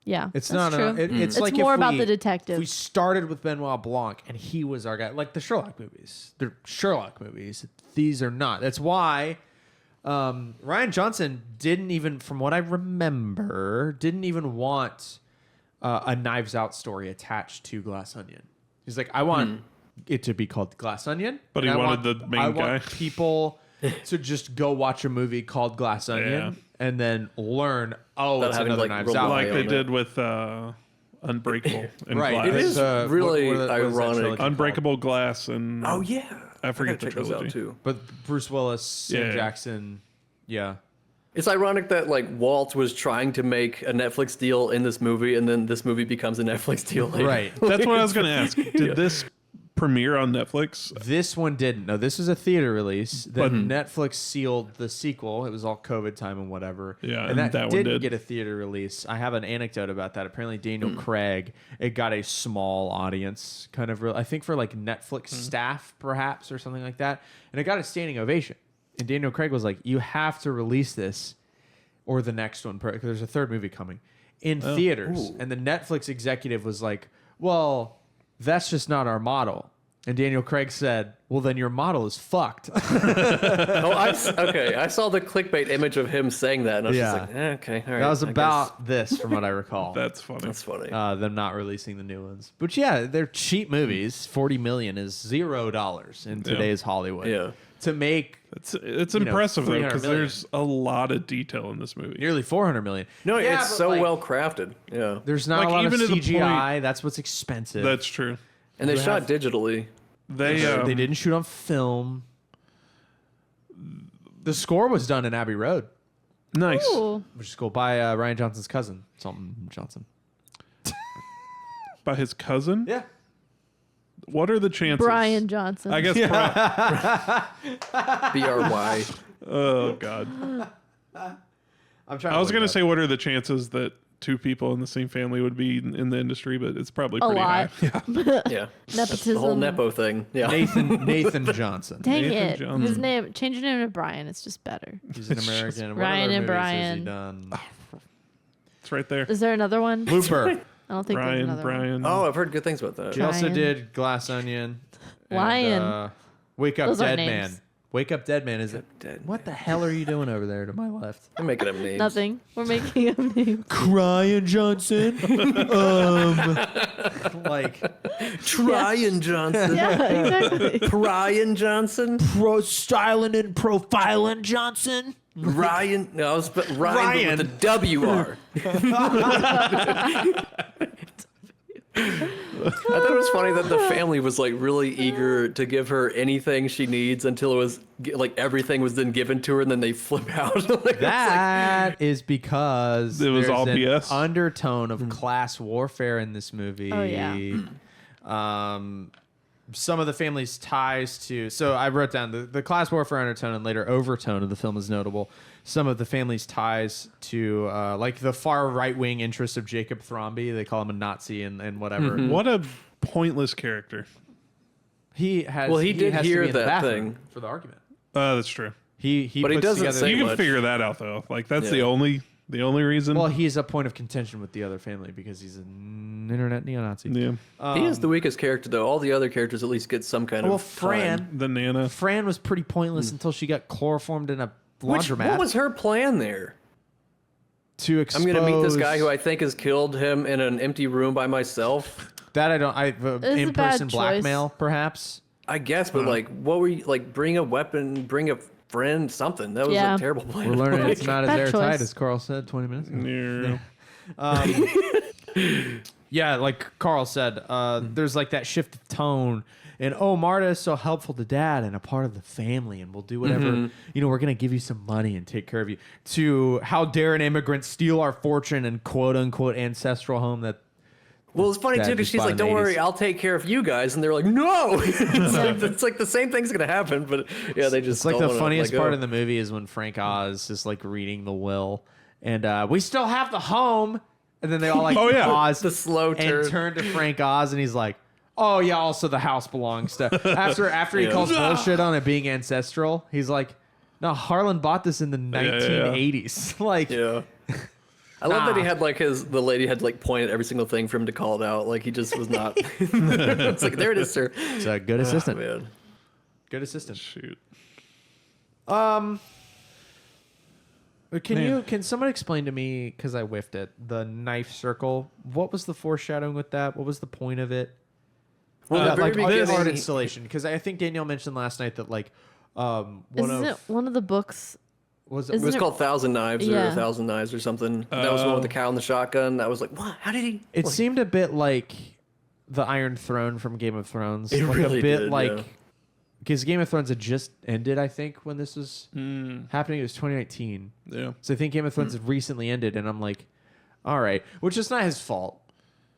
Yeah, It's that's not. true. It's It's like more if about we- the detective. If we started with Benoit Blanc and he was our guy, like the Sherlock movies. They're Sherlock movies. These are not. That's why Ryan Johnson didn't even, from what I remember, didn't even want a Knives Out story attached to Glass Onion. He's like, I want it to be called Glass Onion, But and he I wanted want- the main I guy. want people to just go watch a movie called Glass Onion and then learn. Oh, Without it's having to, another like, Knives Out. rely Like on they it. did with Unbreakable and Right. Glass. It is really what is that ironic. trilogy called? Unbreakable Glass and Oh yeah, I forget gotta the check those out trilogy. too. But Bruce Willis, Sam Yeah. Jackson, yeah. It's ironic that like Walt was trying to make a Netflix deal in this movie, and then this movie becomes a Netflix deal later. Right. That's what I was going to ask. Did this premiere on Netflix? This one didn't. No, this was a theater release. Then But- Netflix sealed the sequel. It was all COVID time and whatever. Yeah, and that that one didn't did. get a theater release. I have an anecdote about that. Apparently, Daniel Craig, it got a small audience, kind of. I think for like Netflix staff, perhaps, or something like that. And it got a standing ovation. And Daniel Craig was like, "You have to release this, or the next one, because there's a third movie coming in theaters." And the Netflix executive was like, "Well, that's just not our model." And Daniel Craig said, "Well, then your model is fucked." Okay. I saw the clickbait image of him saying that, and I was just Yeah. like, okay, all right. That was I guess about this, from what I recall. That's funny. that's funny. Them not releasing the new ones. But yeah, they're cheap movies. $40 million is $0 in today's Hollywood. Yeah. To make It's impressive though, 300 because million. there's a lot of detail in this movie. nearly $400 million. No, Yeah, it's but, so like, well crafted. Yeah, There's not Like, a lot of even to the CGI. That's what's expensive. That's true. and they you shot have- digitally. They they didn't shoot on film. The score was done in Abbey Road, nice Ooh. which is cool, by Ryan Johnson's cousin, something Johnson. by his cousin. Yeah. What are the chances? Brian Johnson. I guess. BRY. Oh God. I'm trying. I was look gonna it up. say, what are the chances that two people in the same family would be in the industry? But it's probably A pretty lot. high. Yeah. Yeah, the whole Nepotism. Nepo thing. Yeah, Nathan Johnson. Dang Nathan it. Johnson. His name. Change your name to Brian. It's just better. He's an It's just American. What Ryan other and movies has Brian. he done? It's right there. Is there another one? Looper. I don't think there's another one. Brian. Oh, I've heard good things about that. She also Brian. did Glass Onion. and, Lion. Wake Up Those aren't Dead names. Man. Wake Up Dead Man is it? Dead What the hell are you doing over there to my left? I'm making up names. Nothing. We're making a name. Ryan Johnson. Like Tryon Johnson. Yeah, exactly. Ryan Johnson. pro styling and profiling Johnson. Ryan. No, I was Ryan, Ryan. but with the WR. I thought it was funny that the family was like really eager to give her anything she needs until it was like everything was then given to her, and then they flip out. Like, it's That is because It was there's all an BS? undertone of class warfare in this movie. Oh, yeah. Some of the family's ties to. So I wrote down the class warfare undertone and later overtone of the film is notable. Some of the family's ties to like the far right wing interests of Jacob Thromby. They call him a Nazi and whatever. What a pointless character. He has. Well, he did has to hear be in the that bathroom thing. for the argument. That's true. He But he puts doesn't together- say You can much. figure that out though. Like that's the Yeah. only reason. Well, he's a point of contention with the other family because he's an internet neo-Nazi. yeah. He is the weakest character, though. All the other characters at least get some kind Well, of Fran. time. The Nana. Fran was pretty pointless until she got chloroformed in a Which, laundromat. what was her plan there? to expose? I'm going to meet this guy who I think has killed him in an empty room by myself. that I don't. a In-person bad choice. blackmail, perhaps. I guess, but like, what were you like? Bring a weapon, bring a friend, something. That was Yeah. a terrible plan. We're learning it's not as Bad airtight choice. as Carl said 20 minutes ago. Yeah. Yeah, like Carl said, there's like that shift of tone. And Marta is so helpful to Dad and a part of the family, and we'll do whatever. We're gonna give you some money and take care of you. To how dare an immigrant steal our fortune and quote unquote ancestral home that. Well, it's funny Dad too because just she's bought like, in the "Don't worry, 80s. I'll take care of you guys," and they're like, "No!" it's like the same thing's gonna happen, but yeah, they just It's like don't the wanna funniest let go. part of the movie is when Frank Oz is like reading the will, and we still have the home, and then they all like Oh, yeah. pause The slow turn. and turn to Frank Oz, and he's like, "Oh yeah, also the house belongs to." After he Yeah. calls bullshit on it being ancestral, he's like, "No, Harlan bought this in the yeah. 1980s." Like, Yeah. I love that he had like the lady had to like point at every single thing for him to call it out. Like he just was not. It's like, there it is, sir. It's a good assistant. Man. Good assistant. Shoot. Can someone explain to me, because I whiffed it, the knife circle? What was the foreshadowing with that? What was the point of it? Well, the very like art beginning, installation, because I think Danielle mentioned last night that like Isn't it one of the books? was it Isn't was it- called Thousand Knives or Yeah. A Thousand Knives or something. That was the one with the cow and the shotgun. That was like, what? How did he? it seemed a bit like the Iron Throne from Game of Thrones. It like really a bit did, like yeah. because Game of Thrones had just ended, I think, when this was happening. It was 2019. Yeah. So I think Game of Thrones had recently ended, and I'm like, all right, which is not his fault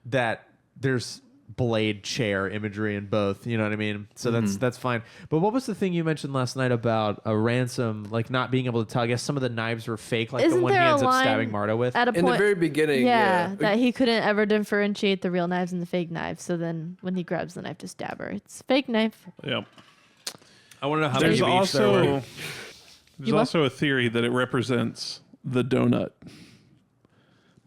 that there's blade chair imagery in both. You know what I mean? So that's fine. But what was the thing you mentioned last night about a ransom, like not being able to tell? I guess some of the knives were fake, like Isn't the one he there a ends up line stabbing Marta with. At a In point, the very beginning, yeah, yeah. that he couldn't ever differentiate the real knives and the fake knives. So then when he grabs the knife to stab her, it's fake knife. Yeah. I want to know how There's many of each there were. there's You what? also a theory that it represents the donut.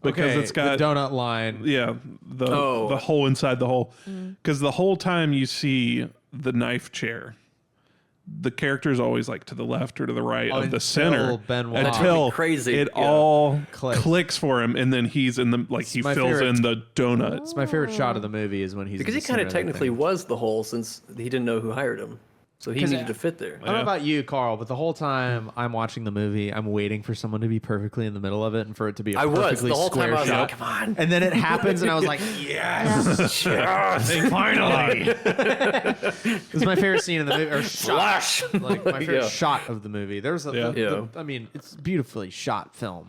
Because Okay, it's got the donut line. yeah, the Oh. hole inside the hole. Because the whole time you see the knife chair, the character's always like to the left or to the right of the Until center Benoit. until Crazy, it yeah. all Clicks. clicks for him, and then he's in the like he my fills favorite. in the donut. It's my favorite shot of the movie is when he's Because in he the kind center of of the technically thing. was the hole since he didn't know who hired him. So he 'Cause needed to fit there. I don't know about you, Carl, but the whole time I'm watching the movie, I'm waiting for someone to be perfectly in the middle of it and for it to be a I was. perfectly The whole time square I was shot. like, come on. And then it happens, and I was like, yes, finally. This is my favorite scene in the movie, or shot. Flash. Like my favorite Yeah. shot of the movie. There's a, Yeah. I mean, it's beautifully shot film.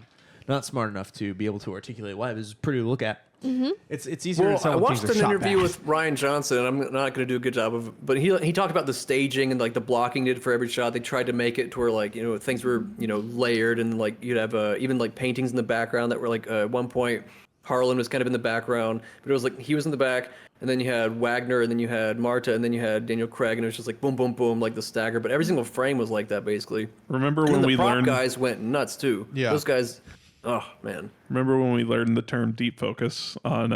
Not smart enough to be able to articulate why it was pretty to look at. Mm-hmm. It's easier Well, to tell I when watched things an are shot interview bad. with Ryan Johnson, and I'm not going to do a good job of, but he talked about the staging and like the blocking did for every shot. They tried to make it to where like things were layered, and like you'd have even like paintings in the background that were like at one point Harlan was kind of in the background, but it was like he was in the back, and then you had Wagner, and then you had Marta, and then you had Daniel Craig, and it was just like boom, boom, boom, like the stagger. But every single frame was like that basically. Remember And when then we the prop learned? guys went nuts too. Yeah. Those guys. Oh man. Remember when we learned the term deep focus on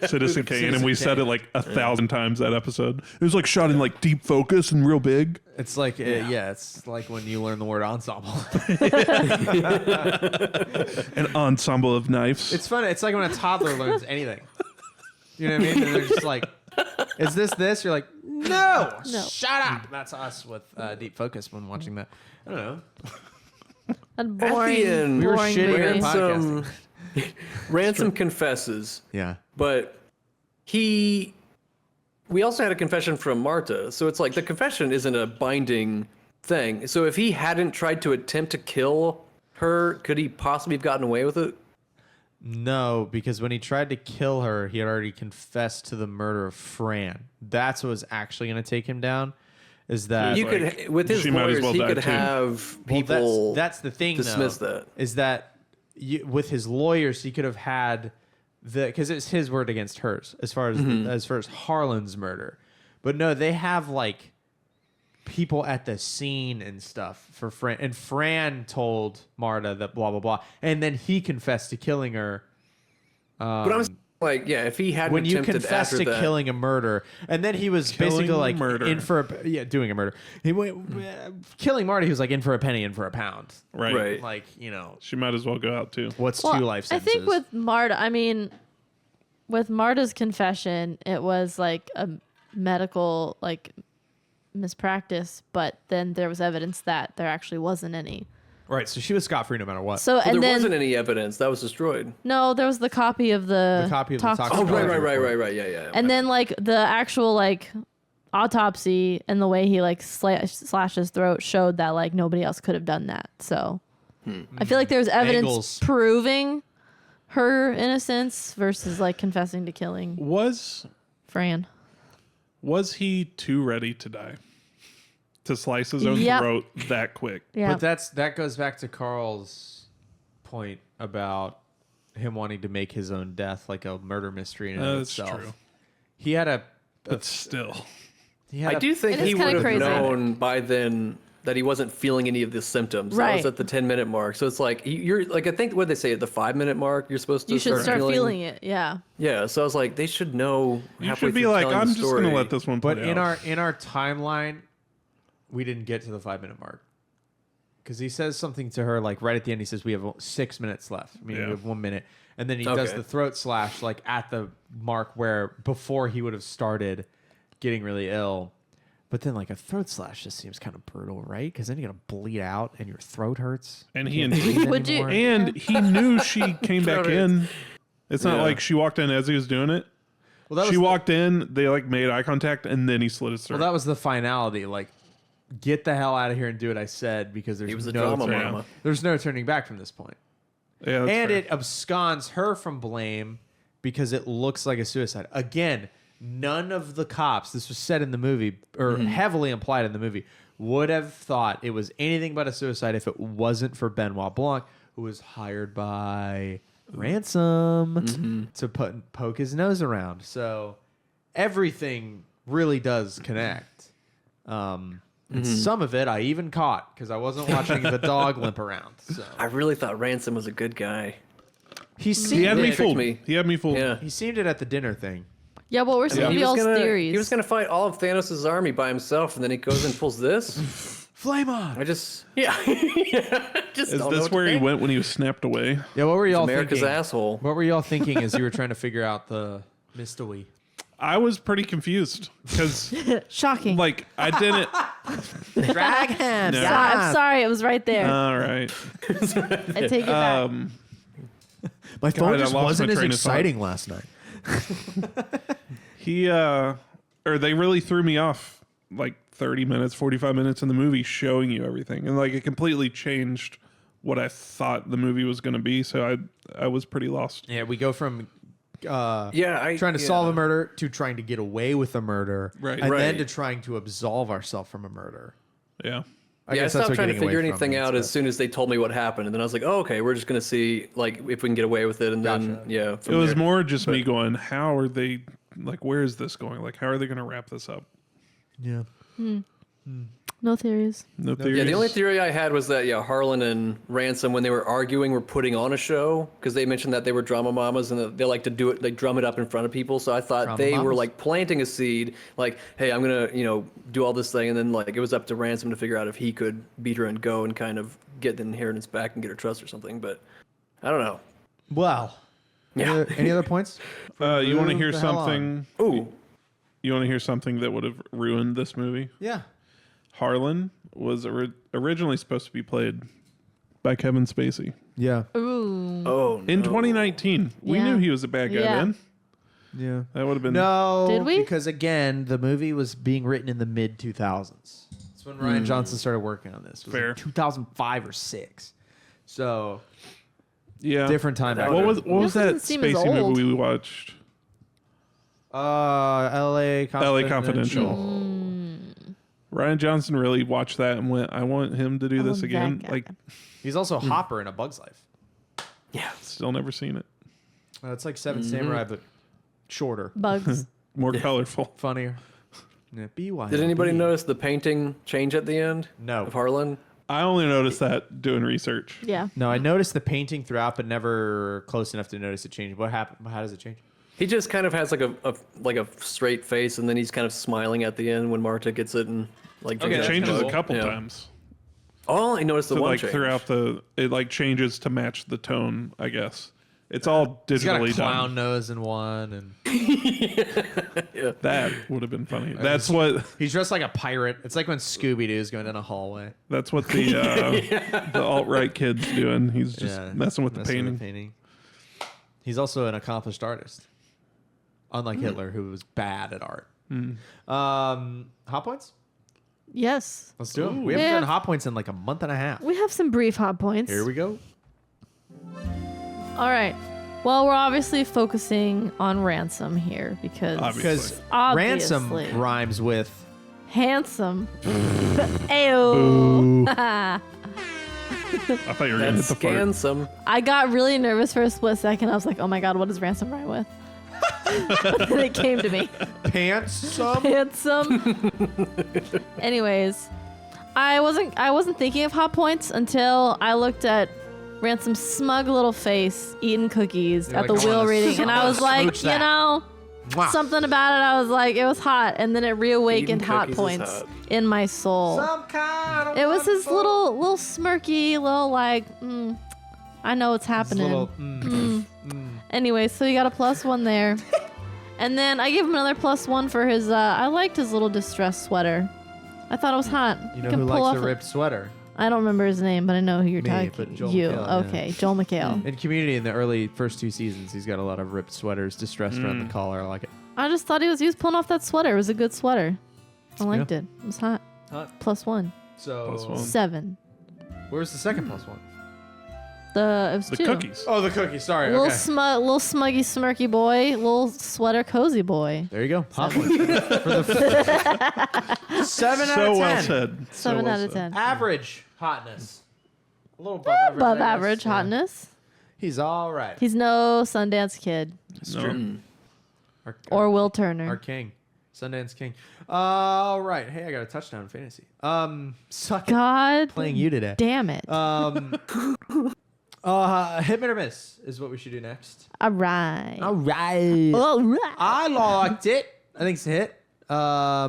Citizen Kane, and we said it like 1,000 times that episode. It was like shot in like deep focus and real big. It's like it's like when you learn the word ensemble. An ensemble of knives. It's fun. It's like when a toddler learns anything. You know what I mean? And they're just like, "Is this?" You're like, "No, No. shut up." That's us with deep focus when watching that. I don't know. A At boring, the end, We were boring shitting movie. at Ransom, Ransom confesses, Yeah. but we also had a confession from Marta. So it's like the confession isn't a binding thing. So if he hadn't tried to attempt to kill her, could he possibly have gotten away with it? No, because when he tried to kill her, he had already confessed to the murder of Fran. That's what was actually going to take him down. Is that You like, could, with his she might as lawyers, well he die could too. have Well, people. that's the thing. dismiss though, that. is that with his lawyers, he could have had because it's his word against hers as far as as far as Harlan's murder. But no, they have like people at the scene and stuff for Fran, and Fran told Marta that blah blah blah, and then he confessed to killing her. But I'm like, yeah, if he hadn't When you attempted confess after to that, killing a murder, and then he was Killing basically like murder. in for doing a murder. He went killing Marta. He was like in for a penny, in for a pound. right. Like She might as well go out too. what's Well, 2 life I sentences? think with Marta, I mean, with Marta's confession, it was like a medical like mispractice, but then there was evidence that there actually wasn't any. right, so she was scot free no matter what. So well, and there then wasn't any evidence that was destroyed. no, there was the copy of the copy of the tox- toxicology Oh, right, report. right. Yeah. and then like the actual like autopsy and the way he like slashed his throat showed that like nobody else could have done that. So I feel like there's evidence Angles. proving her innocence versus like confessing to killing Was Fran. he too ready to die? To slice his own Yep. throat that quick? Yeah. But that goes back to Carl's point about him wanting to make his own death like a murder mystery in and of That's itself. true. He had a But still. he had I a- do think It is he kinda would have crazy. known by then that he wasn't feeling any of the symptoms. That was Right. at the 10-minute mark. So it's like you're like I think what they say at the 5-minute mark you're supposed to You should start feeling it. Yeah. Yeah. So I was like, they should know. You halfway should be through like, telling I'm the just going to story. let this one play But out. in our timeline, we didn't get to the 5-minute mark because he says something to her like right at the end. He says we have 6 minutes left. I mean, Yeah. we have 1 minute, and then he does Okay. the throat slash like at the mark where before he would have started getting really ill. But then like a throat slash just seems kind of brutal, right? Because then you're gonna bleed out and your throat hurts. And You he can't breathe Would you- anymore. And he knew she came back in. It's not Yeah. like she walked in as he was doing it. Well, that She was walked in, they like made eye contact, and then he slit his throat. Well, that was the finality. Like, get the hell out of here and do what I said because there's He was a no drama turning, mama. there's no turning back from this point. yeah, that's And fair. it absconds her from blame because it looks like a suicide. Again, none of the cops, this was said in the movie, or heavily implied in the movie, would have thought it was anything but a suicide if it wasn't for Benoit Blanc, who was hired by Ransom to poke his nose around. So everything really does connect. And some of it I even caught because I wasn't watching the dog limp around. So I really thought Ransom was a good guy. he He seemed had me tricked fooled. me. He had me fooled. Yeah. He seemed it at the dinner thing. Yeah, what were some of He was y'all's gonna theories? he was gonna fight all of Thanos' army by himself, and then he goes and pulls this. Flame on. I just just Is don't know this what to where he think. went when he was snapped away? Yeah, what were y'all America's thinking? asshole. What were y'all thinking as you were trying to figure out the mystery? I was pretty confused because, Shocking. like, I didn't. Drag him. No. I'm sorry, it was right there. All right. I take it back. My phone God, I just lost wasn't my as train of thought. exciting last night. They really threw me off like 30 minutes, 45 minutes in the movie showing you everything. And like it completely changed what I thought the movie was going to be. So I was pretty lost. Yeah, we go from trying trying to solve a murder to trying to get away with a murder, Right. and then Right. to trying to absolve ourselves from a murder. Yeah. I I guess that's stopped what trying to getting figure away from anything means, out but- as soon as they told me what happened, and then I was like, "Oh, okay, we're just gonna see like if we can get away with it." And then Gotcha. It from was there. more just me going, how are they, like, where is this going? Like, how are they going to wrap this up? Yeah. No theories. No theories. Yeah, the only theory I had was that Harlan and Ransom, when they were arguing, were putting on a show because they mentioned that they were drama mamas and that they like to do it, like drum it up in front of people. So I thought Drama they were mamas? like planting a seed, like, hey, I'm gonna do all this thing, and then like it was up to Ransom to figure out if he could beat her and go and kind of get the inheritance back and get her trust or something. But I don't know. Well. Yeah. Any other points? you want to Move hear the hell on. something? Ooh, You want to hear something that would have ruined this movie? Yeah. Harlan was originally supposed to be played by Kevin Spacey. Yeah. Ooh. oh, In no. 2019, we Yeah. knew he was a bad guy Yeah. then. Yeah. That would have been No. Did we? Because again, the movie was being written in the mid 2000s. That's when Ryan Johnson started working on this. It was Fair. like 2005 or 6. So yeah. different time back What then. was This that doesn't seem as Spacey old. movie we watched? L.A. Confidential. Ryan Johnson really watched that and went, I want him to do this want again. that guy. Like, He's also Hopper in A Bug's Life. Yeah. still never seen it. It's like Seven Samurai, but shorter, Bugs. More colorful. funnier. Yeah, BYOB. Did anybody notice the painting change at the end? No. Of Harlan? I only noticed that doing research. Yeah. No, I noticed the painting throughout, but never close enough to notice it change. What happened? How does it change? He just kind of has like a straight face, and then he's kind of smiling at the end when Marta gets it and like It that's changes kinda a couple Yeah. times. Oh, I noticed the So one like change. throughout it like changes to match the tone, I guess. It's all He's got a digitally clown done. nose in one, and That would have been funny. That's what he's dressed like a pirate. It's like when Scooby Doo's going down a hallway. the alt right kid's doing. He's just messing with the painting. He's also an accomplished artist, unlike Hitler, who was bad at art. Hot points? Yes. Let's do it. Ooh. We haven't Yeah. done hot points in like a month and a half. We have some brief hot points. Here we go. All right. Well, we're obviously focusing on Ransom here because Obviously. Because Obviously. ransom rhymes with handsome. Ayo. I thought you were gonna hit That's the fart. scansome. I got really nervous for a split second. I was like, oh my God, what does ransom rhyme with? And it came to me. pants. Handsome. Anyways, I wasn't thinking of hot points until I looked at Ransom's smug little face eating cookies You're at like, the I wheel wanna reading, and I was like, smooch that. Mwah. something about it. I was like, it was hot, and then it reawakened Eating hot cookies is points hot. in my soul. Some kind of It was his wonderful- little smirky, little like, I know what's his happening. little, Anyway, so you got a +1 there. And then I gave him another +1 for his, I liked his little distressed sweater. I thought it was hot. You know can who pull likes off a ripped sweater? I don't remember his name, but I know who you're Me, talking. but Joel You, McHale, yeah. okay, Joel McHale. In Community, in the early first 2 seasons, he's got a lot of ripped sweaters, distressed around the collar. I like it. I just thought he was pulling off that sweater. It was a good sweater. I liked it. It was hot. Hot. +1. So, +1. 7. where's the second +1? It was The 2. cookies. Oh, the cookie. Sorry. Little Okay. little smuggy smirky boy, little sweater cozy boy. There you go. Hot points. For the 7 out So of 10. well said. So 7 well out of said. 10. Average hotness. A little above average. Above I guess. average Yeah. hotness. He's all right. He's no Sundance Kid No. or Will Turner. Our king. Sundance King. All right. Hey, I got a touchdown in fantasy. Suck it. God Playing you today. damn it. Hit or miss is what we should do next. All right. All right. All right. I liked it. I think it's a hit. I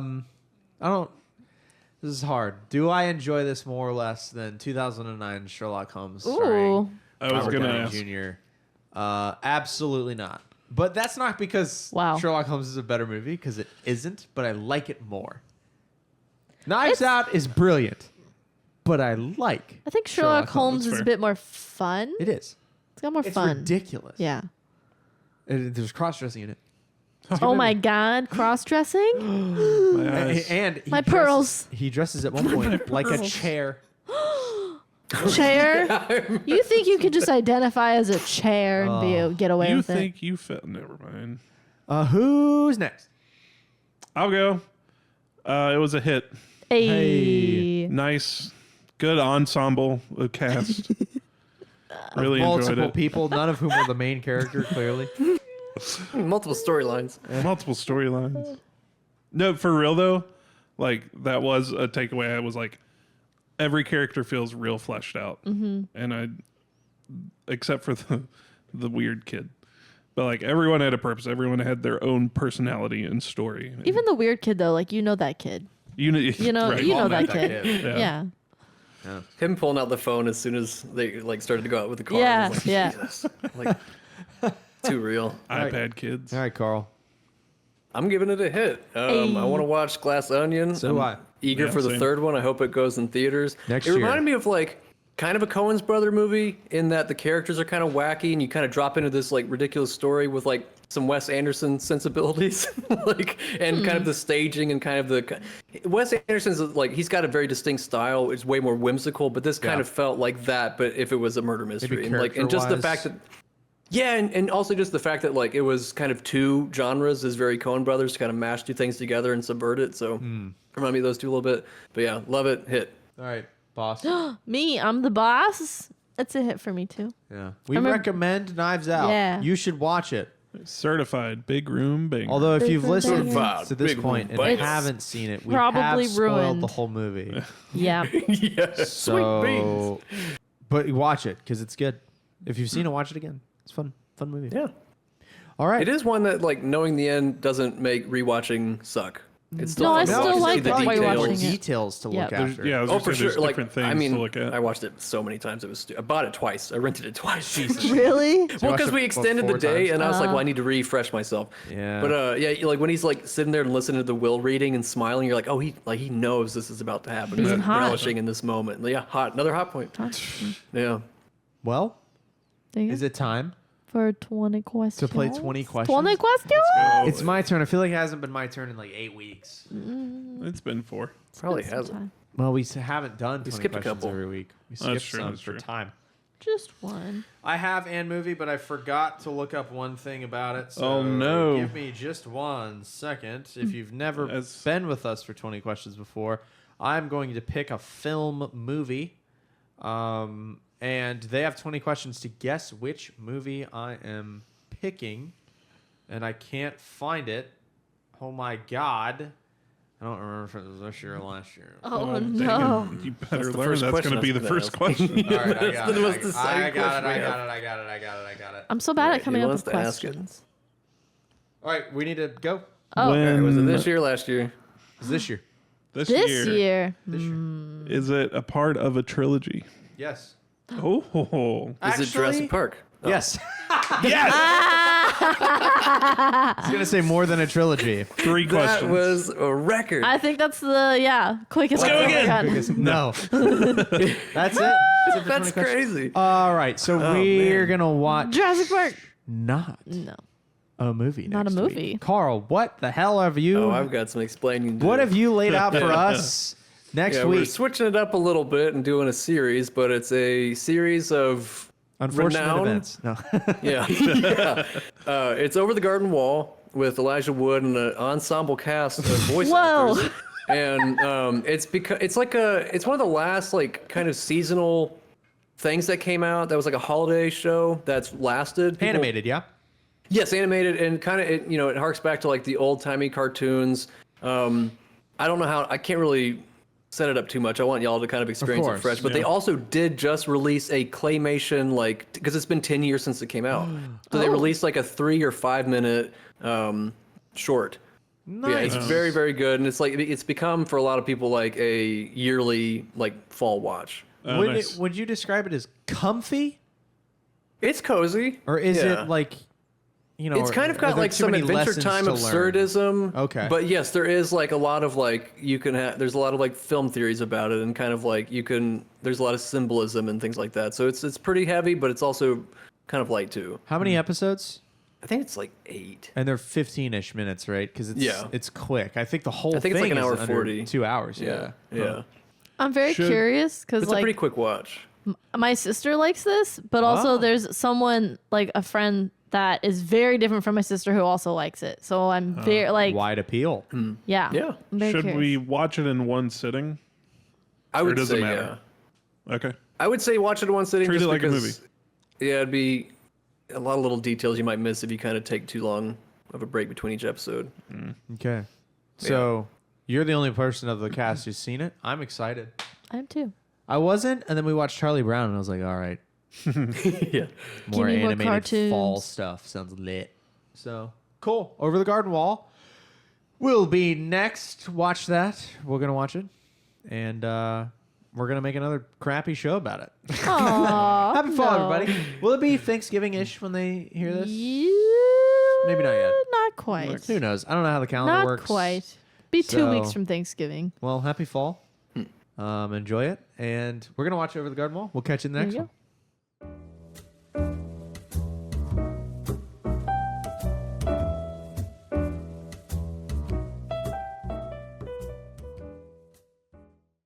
don't. This is hard. Do I enjoy this more or less than 2009 Sherlock Holmes starring Ooh. I was Robert going to Downey ask. Jr.? Absolutely not. But that's not because Wow. Sherlock Holmes is a better movie, because it isn't. But I like it more. Knives Out is brilliant, but I like. I think Sherlock Sherlock Holmes Holmes, is a fair. bit more fun. It is. It's got more It's fun. ridiculous. Yeah. There's cross dressing in it. Oh my God, cross dressing? My eyes. And he My dresses- pearls. He dresses at one point like a chair. Chair? You think you could just identify as a chair and get away You with think you felt. Never mind. Who's next? I'll go. It was a hit. it? Hey. Nice. Good ensemble of cast. Really enjoyed Multiple it. people, none of whom are the main character, clearly. Multiple storylines. Multiple storylines. No, for real though, like that was a takeaway. I was like, every character feels real fleshed out, and I, except for the weird kid, but like everyone had a purpose. Everyone had their own personality and story. Even the weird kid, though, like, you know that kid. you know, You know, right. you know All that met kid. Yeah. Yeah. Him pulling out the phone as soon as they like started to go out with the car. Yeah, I was like, yeah. Jesus. Like, too real. iPad kids. All right, Carl. I'm giving it a hit. I want to watch Glass Onion. So do I'm I. eager Yeah, for the same. third one. I hope it goes in theaters. Next it year. reminded me of like kind of a Coen's brother movie in that the characters are kind of wacky and you kind of drop into this like ridiculous story with like some Wes Anderson sensibilities, like and kind of the staging and kind of the Wes Anderson's like he's got a very distinct style. It's way more whimsical, but this kind Yeah. of felt like that, but if it was a murder mystery and just the character-wise. fact that. Yeah, and also just the fact that like it was kind of two genres is very Coen Brothers to kind of mash two things together and subvert it. So remind me of those two a little bit. But yeah, love it. Hit. All right, boss. Me, I'm the boss. It's a hit for me, too. Yeah. We remember- recommend Knives Out. Yeah. You should watch it. Certified big room bang. Although if Big you've room listened banger. to this Big point room and banger. haven't seen it, we Probably have spoiled ruined. the whole movie. Yeah. Yes. Sweet beans. So, but watch it because it's good. If you've seen it, watch it again. It's fun. Fun movie. Yeah. All right. It is one that like knowing the end doesn't make rewatching suck. It's still No, I fun to still watch and like see the it while you're details. watching it. details to Yeah. look There's- after. yeah, I was Oh, gonna for say, there's sure. Like, different things I mean, to look at. I watched it so many times. It was. I bought it twice. I rented it twice. Really? Well, watched because it, we what, extended 4 the day, times? and I was like, well, I need to refresh myself. Yeah. But yeah, like when he's like sitting there and listening to the will reading and smiling, you're like, oh, he knows this is about to happen. He's He's hot. relishing in this moment. Yeah, hot. Another hot point. Yeah. Well, There you is go. it time? For 20 questions. To play 20 questions? 20 questions? It's my turn. I feel like it hasn't been my turn in like 8 weeks. It's been 4. Probably Some hasn't. time. Well, we haven't done 20 skipped a questions couple. every week. We That's skipped true, some that's for true. time. Just one. I have and movie, but I forgot to look up one thing about it. So Oh, no. Give me just 1 second. If you've never As- been with us for 20 questions before, I'm going to pick a film movie. And they have 20 questions to guess which movie I am picking. And I can't find it. Oh my God. I don't remember if it was this year or last year. Oh, dang no. it. You better That's the learn. first That's question going to be I the was gonna first ask. question. All right, I got the it. most I deciding got it. question we I got it. I'm so bad at coming Who up wants with to ask it? questions. All right, we need to go. Oh, When Was it this year or last year? It's this year. this this year, year. This year. is it a part of a trilogy? Yes. Oh, Is it Jurassic Park? Oh. Yes. yes! I was gonna say more than a trilogy. 3 That questions. was a record. I think that's the quickest. Let's go I've ever again. gotten. Because- no. That's it. That's crazy. All right, so Oh, we're man. gonna watch Jurassic Park. not No. a movie. Not a next week. movie. Carl, what the hell have you? Oh, I've got some explaining to do. What have you laid out for us next Yeah, we're week? switching it up a little bit and doing a series, but it's a series of Unfortunate renown. events. No. Yeah, yeah. It's Over the Garden Wall with Elijah Wood and an ensemble cast of voice Whoa. actors. And it's one of the last like kind of seasonal things that came out. That was like a holiday show that's lasted. People- Animated, yeah. Yes, animated, and kind of it harks back to like the old timey cartoons. I don't know how I can't really set it up too much. I want y'all to kind of experience course, it fresh. But yeah. they also did just release a claymation because it's been 10 years since it came out. So they Oh. released like a 3 or 5 minute short. Nice. Yeah, it's very very good, and it's become for a lot of people like a yearly like fall watch. Oh, would, nice. would you describe it as comfy, It's cozy, or is Yeah. it like, It's kind of are got there like too some many Adventure lessons Time to learn? absurdism. Okay. But yes, there is like a lot of like there's a lot of like film theories about it, and kind of like there's a lot of symbolism and things like that. So it's pretty heavy, but it's also kind of light too. How many episodes? I think it's like 8. And they're 15-ish minutes, right? Because Yeah. it's quick. I think the whole I think thing it's like an is hour under 40. 2 hours. Yeah. Yeah. I'm very Should- curious because It's a pretty like quick watch. my sister likes this, but also Oh. there's someone like a friend that is very different from my sister who also likes it. So I'm very like Wide appeal. yeah. Yeah. I'm very Should curious. we watch it in one sitting? I would does it say matter? yeah. Okay. I would say watch it in one sitting. Treat just it like a because, Yeah, it'd be a lot of little details you might miss if you kind of take too long of a break between each episode. Okay. So you're the only person of the cast who's seen it. I'm excited. I am too. I wasn't, and then we watched Charlie Brown, and I was like, all right, Yeah. more me more animated cartoons. fall stuff sounds lit. So cool. Over the Garden Wall will be next. Watch that. We're gonna watch it, and we're gonna make another crappy show about it. Aww, Happy fall, no. everybody. Will it be Thanksgiving-ish when they hear this? Maybe not yet. Not quite. Who knows? I don't know how the calendar Not works. quite. Be 2 So- weeks from Thanksgiving. Well, happy fall. Enjoy it, and we're gonna watch Over the Garden Wall. We'll catch you in the There next you one. go.